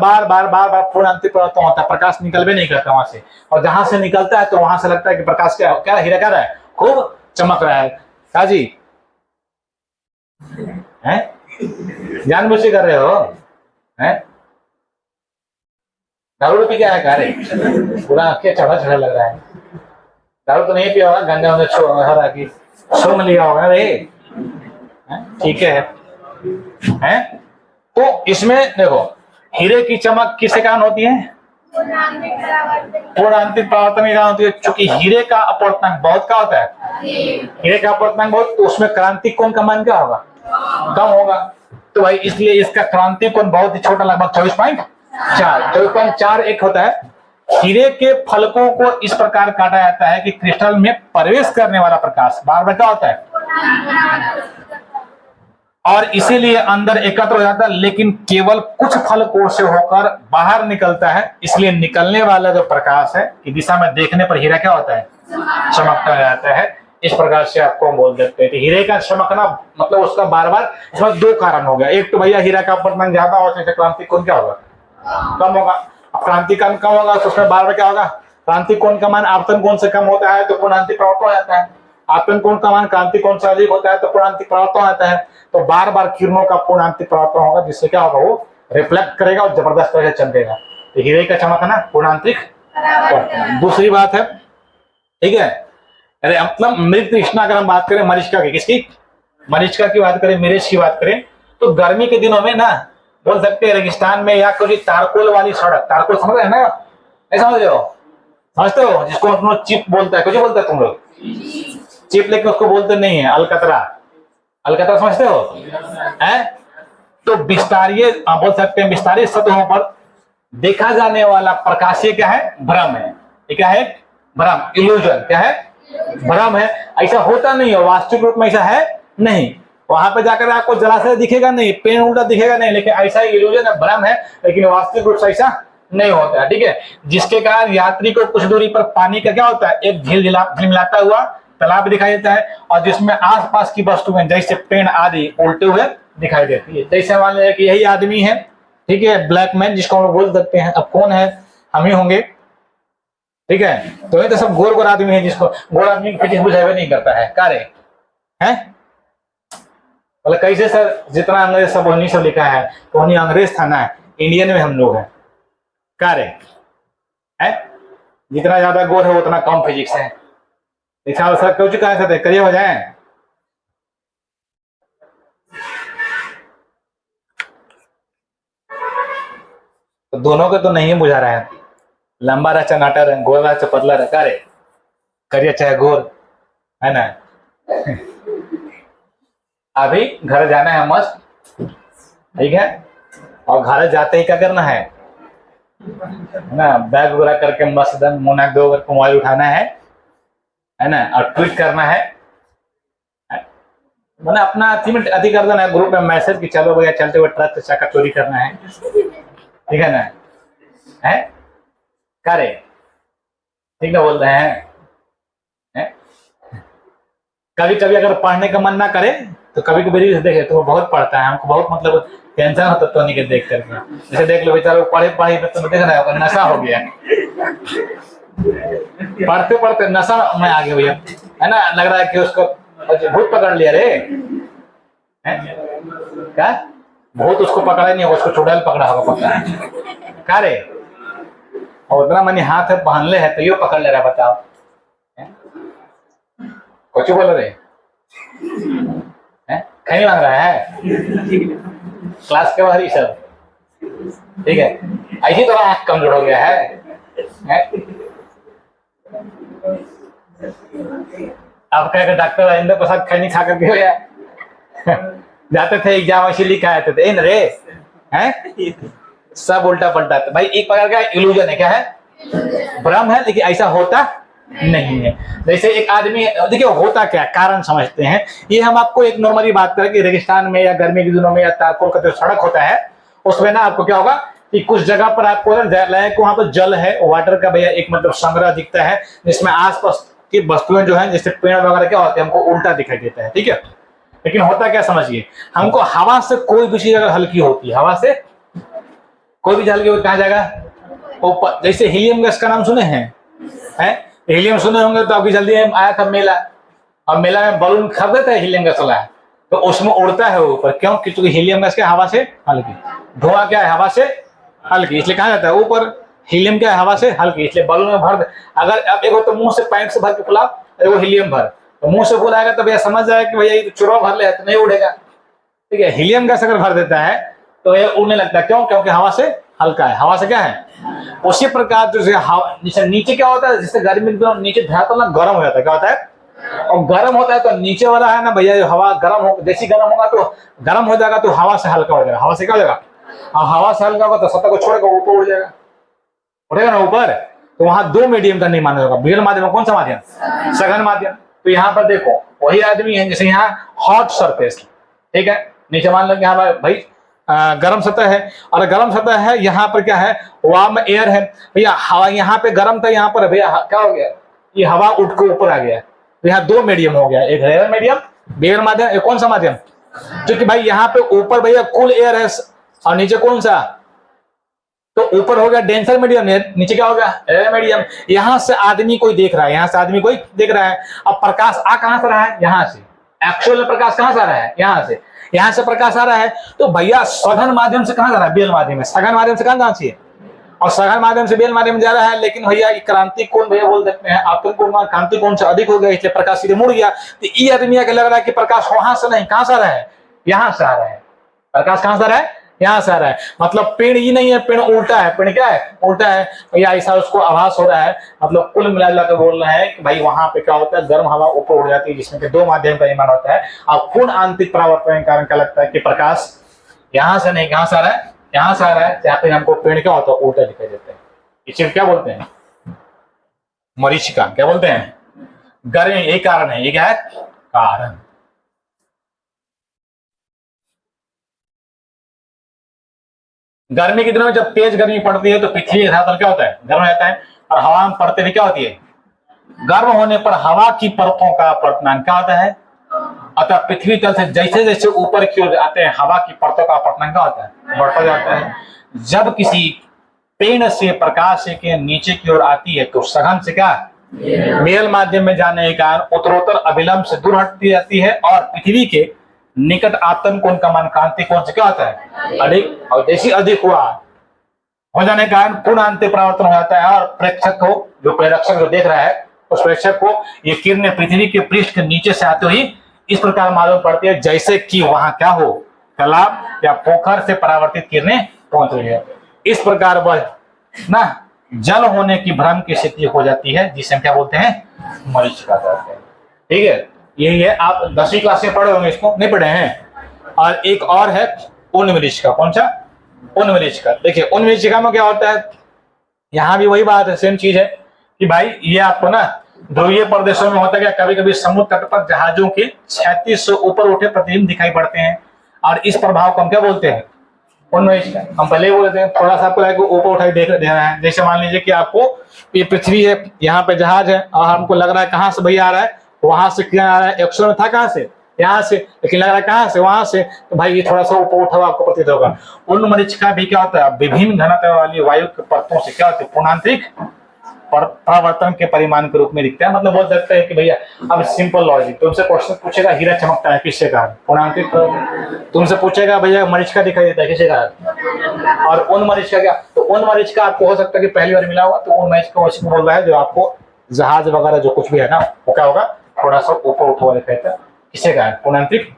पूर्णांतिक परावर्तन होता है, प्रकाश निकल भी नहीं करता वहां से, और जहां से निकलता है तो वहां से लगता है कि प्रकाश क्या क्या हीरा क्या रहा है, खूब चमक रहा है। क्या जी है, जानबूझ के कर रहे हो, हैं दारू पी के आया क्या रे, पूरा आंखें चढ़ा चढ़ा लग रहा है। दारू तो नहीं पिया होगा, गंजा वंजा हरा की सूंघ लिया होगा रे, ठीक है। हैं तो इसमें देखो, हीरे की चमक किसके कारण होती है, पूर्णांतिक परावर्तन के कारण होती है। चूंकि हीरे का अपवर्तनांक बहुत क्या होता है, हीरे का अपवर्तनांक बहुत, तो उसमें क्रांतिक कोण का मान क्या होगा, कम होगा। तो भाई इसलिए इसका क्रांतिक कोण बहुत ही छोटा, लगभग 24.4 एक होता है। हीरे के फलकों को इस प्रकार काटा जाता है कि क्रिस्टल में प्रवेश करने वाला प्रकाश बार बार क्या होता है, और इसीलिए अंदर एकत्र हो जाता है, लेकिन केवल कुछ फलकों से होकर बाहर निकलता है। इसलिए निकलने वाला जो प्रकाश है की दिशा में देखने पर हीरा क्या होता है, चमकता जाता है। इस प्रकार से आपको बोल देते हैं हीरे का चमकना, मतलब उसका बार बार, इसमें 2 कारण हो गया। एक तो भैया हीरा का अपवर्तनांक ज्यादा और क्रांतिक कोण क्या होगा, कम होगा। क्रांतिक कोण कम होगा तो उसमें बार बार क्या होगा, क्रांतिक कोण का मान आपतन कोण से कम होता है तो पूर्णांतिक परावर्तन हो जाता है, आपतन कोण का मान क्रांतिक कोण से अधिक होता है तो पूर्णांतिक परावर्तन हो जाता है। तो बार बार किरणों का पूर्णांतिक परावर्तन होगा, जिससे क्या होगा, वो रिफ्लेक्ट करेगा और जबरदस्त तरह से चमकेगा। तो हीरे का चमकना पूर्णांतिक परावर्तन। दूसरी बात है, ठीक है, अरे मतलब मृग तृष्णा, अगर हम बात करें मरीचिका की, किसकी, मरीचिका की बात करें, मिर्च की बात करें, तो गर्मी के दिनों में ना बोल सकते हैं रेगिस्तान में या कोई तारकोल वाली सड़क, तारकोल समझ रहे हैं ना, ऐसा समझ रहे हो, समझते हो, जिसको हम लोग चिप बोलता है, कुछ बोलता है तुम लोग, चिप लेके उसको बोलते नहीं है अलकतरा। अलकतरा समझते हो है? तो विस्तारीय आप बोल सकते हैं विस्तारीय सतहों पर देखा जाने वाला प्रकाशीय क्या है? भ्रम है। ये क्या है? भ्रम, इल्यूजन। क्या है? भ्रम है। ऐसा होता नहीं है, वास्तविक रूप में ऐसा है नहीं। वहां पे जाकर आपको जलाशय दिखेगा नहीं, पेड़ उल्टा दिखेगा नहीं, लेकिन ऐसा इल्यूजन है, भ्रम है, लेकिन वास्तविक रूप से ऐसा नहीं होता है। ठीक है, जिसके कारण यात्री को कुछ दूरी पर पानी का क्या होता है? एक झिलमिलाता हुआ तालाब दिखाई देता है, और जिसमें आसपास की वस्तुएं जैसे पेड़ आदि उल्टे हुए दिखाई देती है। जैसे मान लिया कि यही आदमी है, ठीक है, ब्लैक मैन जिसको हम बोल सकते हैं। अब कौन है? हम ही होंगे। ठीक है, तो ये तो सब गोर गोर आदमी है, जिसको गोर आदमी की फिटिंग बुझावे नहीं करता है। कार्य है मतलब कैसे सर? जितना अंग्रेज सब वही सब लिखा है, तो वही अंग्रेज था ना, इंडियन में हम लोग हैं। कार्य है जितना ज्यादा गोर है उतना कम फिजिक्स है। ऐसा सर क्यों कहा सकते करिए हो जाए। तो दोनों को तो नहीं बुझा रहा है, लंबा रहा चनाटा रहे, गोर रहा चाहे पतला रहा, कार्य करिए चाहे गोर, है ना। अभी घर जाना है मस्त, ठीक है, और घर जाते ही क्या करना है ना, बैग वगैरह करके मस्त एकदम मोना दो करके मोबाइल उठाना है ना, और ट्वीट करना है, मैंने अपना अति कर देना है ग्रुप में मैसेज कि चलो भैया चलते हुए ट्रक से चाका चोरी करना है। ठीक है ना, है करे ठीक है बोल रहे हैं। कभी कभी अगर पढ़ने का मन ना करे तो कभी कभी रील्स देखे तो वो बहुत पढ़ता है, हमको बहुत मतलब टेंशन होता तो नहीं के देख करके। जैसे देख लो बेचारा पढ़े पढ़े तो देख रहा है नशा हो गया, पढ़ते पढ़ते नशा में आ गया भैया, है ना। लग रहा है कि उसको भूत पकड़ लिया रे, क्या भूत उसको पकड़ा नहीं होगा, उसको चुड़ैल पकड़ा होगा पता है क्या रे। और उतना मनी हाथ है पहन ले है तो यो पकड़ ले रहा है, बताओ कुछ बोल रहे कहीं मांग रहा है क्लास के बाहर ही सब। ठीक है, ऐसी तरह आंख कमजोर हो गया है? अब कहेगा डॉक्टर राजेंद्र प्रसाद खैनी खा करके हो या जाते थे एग्जाम ऐसे लिखा आते थे इन रे हैं, सब उल्टा पलटा। तो भाई एक प्रकार का इल्यूजन है, क्या है? भ्रम है, लेकिन ऐसा होता नहीं है। जैसे एक आदमी, देखिए होता क्या, कारण समझते हैं। ये हम आपको एक नॉर्मली बात करें कि रेगिस्तान में या गर्मी के दिनों में या तारकोल का जो सड़क होता है उसमें ना आपको क्या होगा कि कुछ जगह पर आपको वहां पर जल है, वाटर का भैया एक मतलब संग्रह दिखता है, जिसमें आसपास की वस्तुएं जो है जैसे पेड़ वगैरह क्या होते हैं हमको उल्टा दिखाई देता है। ठीक है, लेकिन होता क्या समझिए, हमको हवा से कोई भी चीज अगर हल्की होती है, हवा से कोई भी हल्की होती कहा जाएगा ऊपर। जैसे हीलियम गैस का नाम सुने हैं? हीलियम सुने होंगे तो अभी जल्दी आया था मेला, और मेला में बलून खरीदे थे हीलियम गैस वाला, तो उसमें उड़ता है ऊपर। क्यों? क्योंकि हीलियम गैस क्या हवा से हल्की, धुआं क्या है हवा से हल्की, इसलिए कहा जाता है ऊपर। हीलियम क्या है हवा से हल्की, इसलिए बलून में भर दे। अगर अब एक तो मुंह से पैंट से भर के फुला, वो हीलियम भर, तो मुंह से बुलाएगा तो भैया समझ जाए कि भैया ये चुरा भर ले तो नहीं उड़ेगा। ठीक है, हीलियम गैस अगर भर देता है तो ये उड़ने लगता है। क्यों? क्योंकि हवा से हल्का है, हवा से क्या है। उसी प्रकार जैसे नीचे क्या होता है, जिससे गर्मी के दिनों नीचे धरातल ना गर्म हो जाता है, क्या होता है, और गर्म होता है तो नीचे वाला है ना भैया हवा गर्म हो, जैसी गर्म होगा तो गर्म हो जाएगा तो हवा से हल्का हो जाएगा। हवा से क्या हो जाएगा, और हवा से हल्का होगा तो सतह को छोड़ेगा ऊपर उड़ जाएगा, उठेगा ना ऊपर। तो वहां दो मीडियम का नहीं माना होगा, विरल माध्यम कौन सा माध्यम, सघन माध्यम। तो यहाँ पर देखो वही आदमी है, जैसे यहाँ हॉट सरफेस, ठीक है, नीचे मान लो यहाँ भाई गर्म सतह है, और गर्म सतह है, यहाँ पर क्या है वार्म एयर है भैया। हवा यहाँ पे गर्म था, यहाँ पर भैया क्या हो गया, ये हवा उठ के ऊपर आ गया। तो यहाँ दो मीडियम हो गया, एक रेयर मीडियम बेयर माध्यम, एक कौन सा माध्यम, जो कि भाई यहाँ पे ऊपर भैया कूल एयर है और नीचे कौन सा, तो ऊपर हो गया डेंसर मीडियम, नीचे क्या हो गया रेयर मीडियम। यहाँ से आदमी कोई देख रहा है, यहाँ से आदमी कोई देख रहा है। अब प्रकाश आ कहां से रहा है, यहाँ से। एक्चुअल प्रकाश कहां से आ रहा है, यहाँ से प्रकाश आ रहा है। तो भैया सघन माध्यम से कहां जा रहा है, बेल माध्यम में। सघन माध्यम से कहां जाना चाहिए, और सघन माध्यम से बेल माध्यम जा रहा है। लेकिन भैया क्रांति कोण भैया बोल सकते हैं, आपको क्रांति कोण से अधिक हो गया, इसलिए प्रकाश सीधे मुड़ गया। तो ये आदमी के लग रहा है कि प्रकाश वहां से नहीं, कहां से आ रहा है, यहाँ से आ रहा है। प्रकाश कहां से आ रहा है, यहाँ से आ रहा है, मतलब पेड़ ही नहीं है, पेड़ उल्टा है, पेड़ क्या है, उल्टा है, या ऐसा उसको आभास हो रहा है। मतलब कुल मिला कर बोल रहे हैं कि भाई वहां पे क्या होता है, गर्म हवा ऊपर उड़ जाती है, जिसमें कि दो माध्यम का निर्माण होता है। और पूर्ण आंतरिक परावर्तन के कारण क्या लगता है कि प्रकाश यहाँ से नहीं, कहां से आ रहा है, यहाँ से आ रहा है, जहाँ पे हमको पेड़ क्या होता है, उल्टा दिखाई देता है। इसे क्या बोलते हैं, मरीचिका, क्या बोलते हैं, गर्मी, यही कारण है, ये क्या है कारण। गर्मी के दिनों में जब तेज गर्मी पड़ती है तो पृथ्वी का धरातल क्या होता है, गर्म रहता है, और हवा में पड़ते हुए क्या होती है, गर्म होने पर हवा की परतों का अपवर्तनांक क्या होता है, अतः पृथ्वी तल से जैसे जैसे ऊपर की ओर आते हैं हवा की परतों का अपवर्तनांक क्या होता है, बढ़ता जाता है। जब किसी पेड़ से प्रकाश के नीचे की ओर आती है तो सघन से क्या, मेल माध्यम में जाने के कारण उत्तरोत्तर अविलंब से दूर हटती जाती है, और पृथ्वी के निकट आपतन कोण का मान क्रांति कोण से क्या होता है, अधिक, और जैसे अधिक हुआ हो जाने के कारण पूर्ण आंतरिक परावर्तन हो जाता है, और प्रेक्षक को, जो प्रेक्षक जो देख रहा है, उस प्रेक्षक को ये किरणें पृथ्वी के पृष्ठ के नीचे से आते हुए इस प्रकार मालूम पड़ती है जैसे कि वहां क्या हो, तालाब या पोखर से परावर्तित किरणें पहुंच रही है। इस प्रकार वह ना जल होने की भ्रम की स्थिति हो जाती है, जिसे हम क्या बोलते हैं, मरीचिका कहते हैं। ठीक है, यही है, आप 10वीं क्लास में पढ़े होंगे, इसको नहीं पढ़े हैं। और एक और है उन्मरीचिका, कौन सा, उन्मरीचिका। देखिए उन्मरीचिका में क्या होता है, यहाँ भी वही बात है, सेम चीज है कि भाई ये आपको ना ध्रुवीय प्रदेशों में होता है, कभी कभी समुद्र तट पर जहाजों के क्षैतिज से ऊपर उठे प्रतिबिंब दिखाई पड़ते हैं, और इस प्रभाव को हम क्या बोलते हैं, उन्मरीचिका। हम पहले ही बोलते हैं, थोड़ा सा आपको लगे ऊपर उठाई देख रहे हैं, जैसे मान लीजिए कि आपको ये पृथ्वी है, यहाँ पे जहाज है, और हमको लग रहा है कहाँ से भैया आ रहा है, वहां से किरण आ रहा है, एक्शन में था कहाँ से, यहाँ से, लेकिन लग रहा है कहाँ से, वहां से, तो भाई ये थोड़ा सा ऊपर उठा हुआ आपको प्रतीत होगा। उन्मरीचिका भी क्या होता है, विभिन्न घनत्व वाली वायु के परतों से क्या होती है, पूर्णांतरिक परावर्तन के परिमाण के रूप में दिखता है। मतलब बोल सकते हैं कि भैया, अब सिंपल लॉजिक, तुमसे क्वेश्चन पूछेगा हीरा चमकता है, किससे कहा, पूर्णांतरिक। तुमसे पूछेगा भैया मरीचिका दिखाई देता है, किससे कहा, और उन्मरीचिका क्या, तो उन्मरीचिका आपको हो सकता है कि पहली बार मिला हुआ, तो उन्मरीचिका बोल रहा है जो आपको जहाज वगैरह जो कुछ भी है ना, वो क्या होगा, थोड़ा सा ऊपर उठा हुआ दिखाई देता है, किससे कहा, पूर्णांतरिक।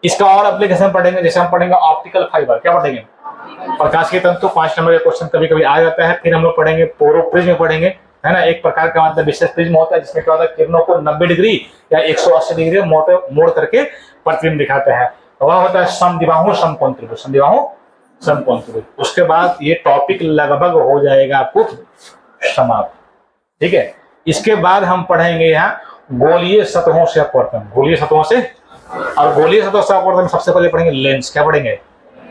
इसका और एप्लीकेशन पढ़ेंगे, जैसे हम पढ़ेंगे ऑप्टिकल फाइबर, क्या पढ़ेंगे, प्रकाश के तंतु, 5 नंबर का क्वेश्चन कभी कभी आ जाता है। फिर हम लोग पढ़ेंगे पोरोप्रिज्म पढ़ेंगे, है ना, एक प्रकार का मतलब विशेष प्रिज्म होता है, जिसमें क्या होता है, किरणों को 90 डिग्री या 180 डिग्री मोड़ करके प्रतिबिंब दिखाते हैं। वह होता है समद्विबाहु समकोण त्रिभुज, समद्विबाहु समकोण त्रिभुज। उसके बाद ये टॉपिक लगभग हो जाएगा आपको समाप्त। ठीक है, इसके बाद हम पढ़ेंगे यहाँ गोलीय सतहों से अपवर्तन, गोलीय सतहों से, और गोलीय सतहों से अपवर्तन सबसे पहले पढ़ेंगे लेंस। क्या पढ़ेंगे,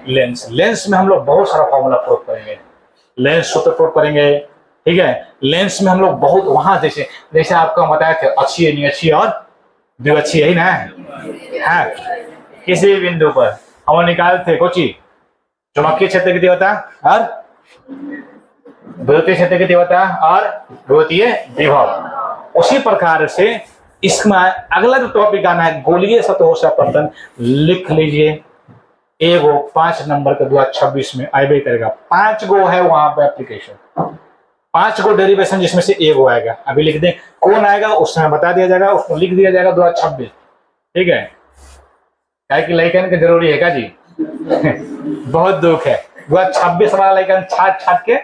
लेंस। लेंस में हम लोग बहुत सारा फॉर्मूला प्रयोग करेंगे, लेंस सूत्र प्रयोग करेंगे। ठीक है, लेंस में हम लोग बहुत, वहां जैसे जैसे आपको हम बताया थे अक्षीय, निरक्षीय और द्विअक्षीय, यही ना है, किसी भी बिंदु पर हम निकालते थे कुछ चीज, चुंबकीय क्षेत्र की तीव्रता और विद्युतीय क्षेत्र की तीव्रता और विद्युतीय विभव। उसी प्रकार से इसमें अगला जो टॉपिक आना है गोलीय सतहों से अपवर्तन, लिख लीजिए, एगो 5 नंबर का 2026 में आएगा करेगा। 5 गो है वहां पे एप्लीकेशन, 5 गो डेरिवेशन, जिसमें से एगो आएगा। अभी लिख दें, कौन आएगा उस समय बता दिया जाएगा, उसको लिख दिया जाएगा 2026। ठीक है, क्या कि लाइकन के जरूरी है क्या जी बहुत दुख है, 2026 वाला लाइकन छाट छाट के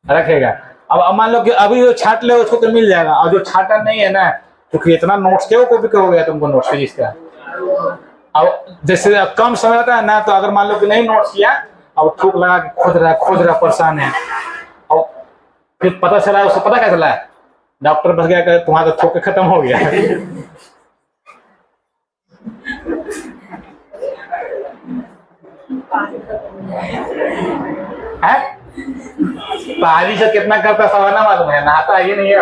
रखेगा। अब मान लो कि अभी जो छाट ले उसको तो मिल जाएगा, और जो छाटा नहीं है ना, क्योंकि इतना नोट्स क्यों कॉपी करोगे तुमको, नोट्स जिसका अब जैसे कम समय रहता है ना, तो अगर मान लो कि नहीं नोट्स किया, अब थूक लगा के खोज रहा परेशान है, और फिर पता चला, उसको पता क्या चला, डॉक्टर बस गया तुम्हारा तो थूक के खत्म हो गया है? पहाड़ी से कितना करता सवाना मालूम है, नहाता ये नहीं है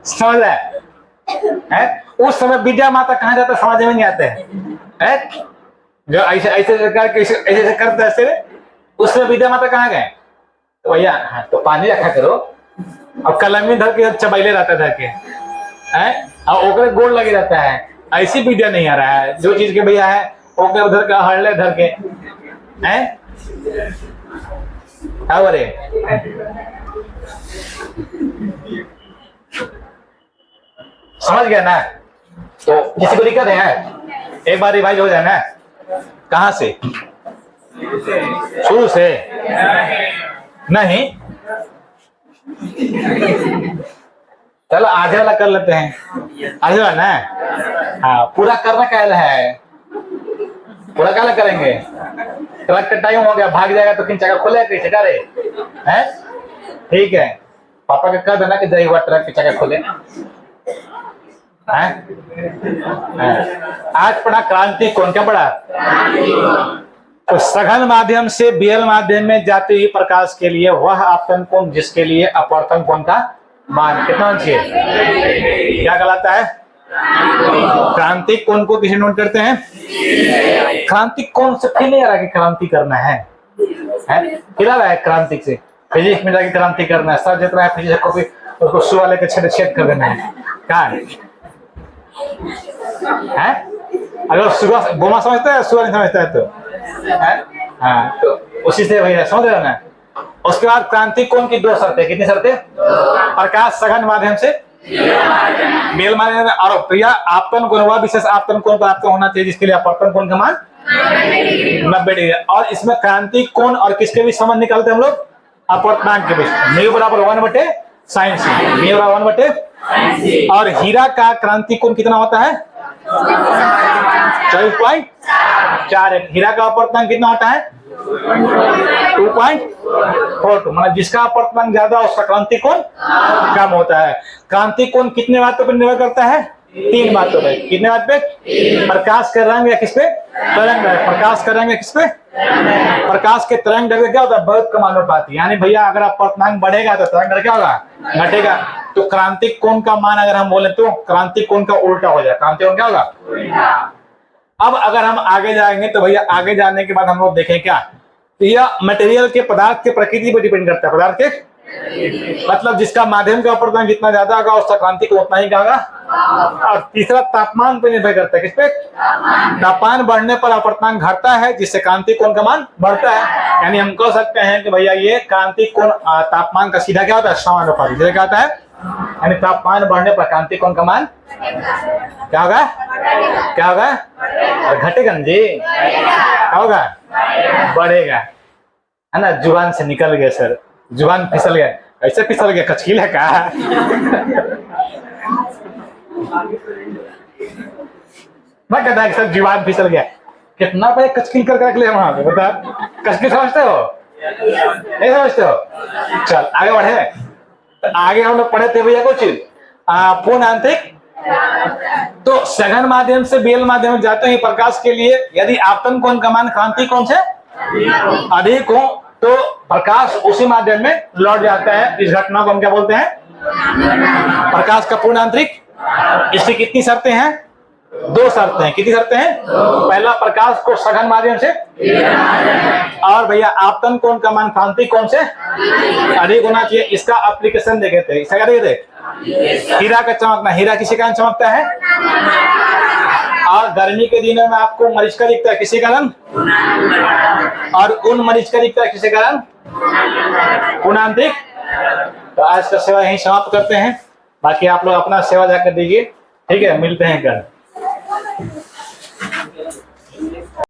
समझ है? उस समय विद्या माता कहाँ जाता समझ में नहीं आते है? जो ऐसे ऐसे ऐसे करते ऐसे, उस समय विद्या माता कहाँ गए, तो भैया हाँ तो पानी रखा करो, अब कलमी धर के चबैले रहता धर के है, और ओकरे गोड़ लगे रहता है, ऐसी विद्या नहीं आ रहा है। जो चीज के भैया है ओके उधर का हड़ले धर के है, क्या बोले, समझ गया ना? तो किसी को दिक्कत है, एक बार रिवाइज हो जाए ना, कहाँ से शुरू से नहीं, चलो आधे वाला कर लेते हैं, आधे वाला ना। हाँ, पूरा करना क्या है, पूरा क्या करेंगे, क्लच का टाइम हो गया, भाग जाएगा तो किन जगह खोले कैसे करे हैं? ठीक है, पापा के कह देना कि जय हुआ ट्रक की जगह खोले हैं? आज पढ़ा क्रांति कोण, क्या पढ़ा? तो सघन माध्यम से बेल माध्यम में जाते हुए प्रकाश के लिए वह आपतन कोण जिसके लिए अपवर्तन कोण का मान कितना होना चाहिए, क्या कहलाता है? क्रांतिक कोण को किसे नोट करते हैं? क्रांतिक कोण से फील नहीं आ रहा कि क्रांति करना है, फील आ रहा है क्रांतिक से, फिजिक्स में जाके क्रांति करना है, सर जितना है फिजिक्स को भी उसको सुबह लेकर छेद कर देना है, क्या है? अगर सुबह बोमा समझता है, सुबह नहीं समझता है तो हाँ, तो उसी से भैया समझ रहे ना। उसके बाद क्रांतिक कोण की दो शर्तें, कितनी शर्तें? प्रकाश सघन माध्यम से बेल माध्यम, और भैया आपतन कोण, वह विशेष आपतन कोण प्राप्त होना चाहिए जिसके लिए अपवर्तन कोण का मान 90 डिग्री। और इसमें क्रांतिक कोण और किसके बीच संबंध निकालते हैं हम लोग? अपवर्तनांक के बीच, म्यू बराबर 1/sin सी, म्यू बराबर 1/। और हीरा का क्रांतिक कोण कितना होता है? 24.4। हीरा का अपवर्तनांक कितना होता है? 2.42। मतलब जिसका अपवर्तनांक ज्यादा उसका क्रांतिक कोण कम होता है। क्रांतिक कोण कितने बातों पर निर्भर करता है? 3 बातों पे। कितने बात पे? प्रकाश के रंग या किस पे? तरंग। प्रकाश का रंग या किस पे? प्रकाश के तरंग दैर्घ्य क्या होता है? बहुत कम अनुपाती। यानी भैया अगर अपवर्तनांक बढ़ेगा तो तरंग दैर्घ्य क्या होगा? घटेगा। तो क्रांतिक कोण का मान अगर हम बोले तो क्रांतिक कोण का उल्टा हो जाए। क्रांतिक कोण क्या होगा? अब अगर हम आगे जाएंगे तो भैया आगे जाने के बाद हम लोग देखें क्या, यह मटेरियल के पदार्थ के प्रकृति पर डिपेंड करता है। पदार्थ के मतलब जिसका माध्यम का अपवर्तनांक जितना ज्यादा होगा उसका क्रांतिक कोण उतना ही का होगा। और तीसरा तापमान पर निर्भर करता है। किस पे? तापमान बढ़ने पर अपवर्तनांक घटता है जिससे क्रांतिक कोण का मान बढ़ता है। यानी हम कह सकते हैं कि भैया ये क्रांतिक कोण तापमान का सीधा क्या होता है? समानुपाती। जैसे क्या होता है? यानी तापमान बढ़ने पर क्रांतिक कोण का मान क्या होगा? क्या होगा? घटेगा जी। क्या होगा? बढ़ेगा, है ना। जुबान से निकल गया सर, जुबान फिसल गया। ऐसे फिसल गया, कचकील है क्या? मैं कहता है सर जुबान फिसल गया। कितना पे कचकील करके रख लिया वहां पे, बता। कचकील समझते हो? नहीं समझते हो? चल आगे बढ़े। तो आगे हम लोग पढ़े थे भैया कुछ पूर्ण आंतरिक। तो सघन माध्यम से बेल माध्यम में जाते ही प्रकाश के लिए यदि आपतन कोण का मान क्रांतिक कोण से अधिक हो तो प्रकाश उसी माध्यम में लौट जाता है। इस घटना को हम क्या बोलते हैं? प्रकाश का पूर्ण आंतरिक। इसकी कितनी शर्तें हैं? 2 शर्तें हैं। कितनी शर्तें हैं? पहला, प्रकाश को सघन माध्यम से, और भैया आपतन कोण का मान क्रांतिक कोण से अधिक होना चाहिए। इसका एप्लीकेशन देखे थे, इसका क्या देखे थे? हीरा का चमकना। हीरा किसी कारण चमकता है? और गर्मी के दिनों में आपको मरीचिका दिखता है, किसी कारण? और उन मरीचिका दिखता है किसी कारण? पूर्ण आंतरिक। तो आज का सेवा यहीं समाप्त करते हैं। बाकी आप लोग अपना सेवा जाकर दीजिए। ठीक है, मिलते हैं कल।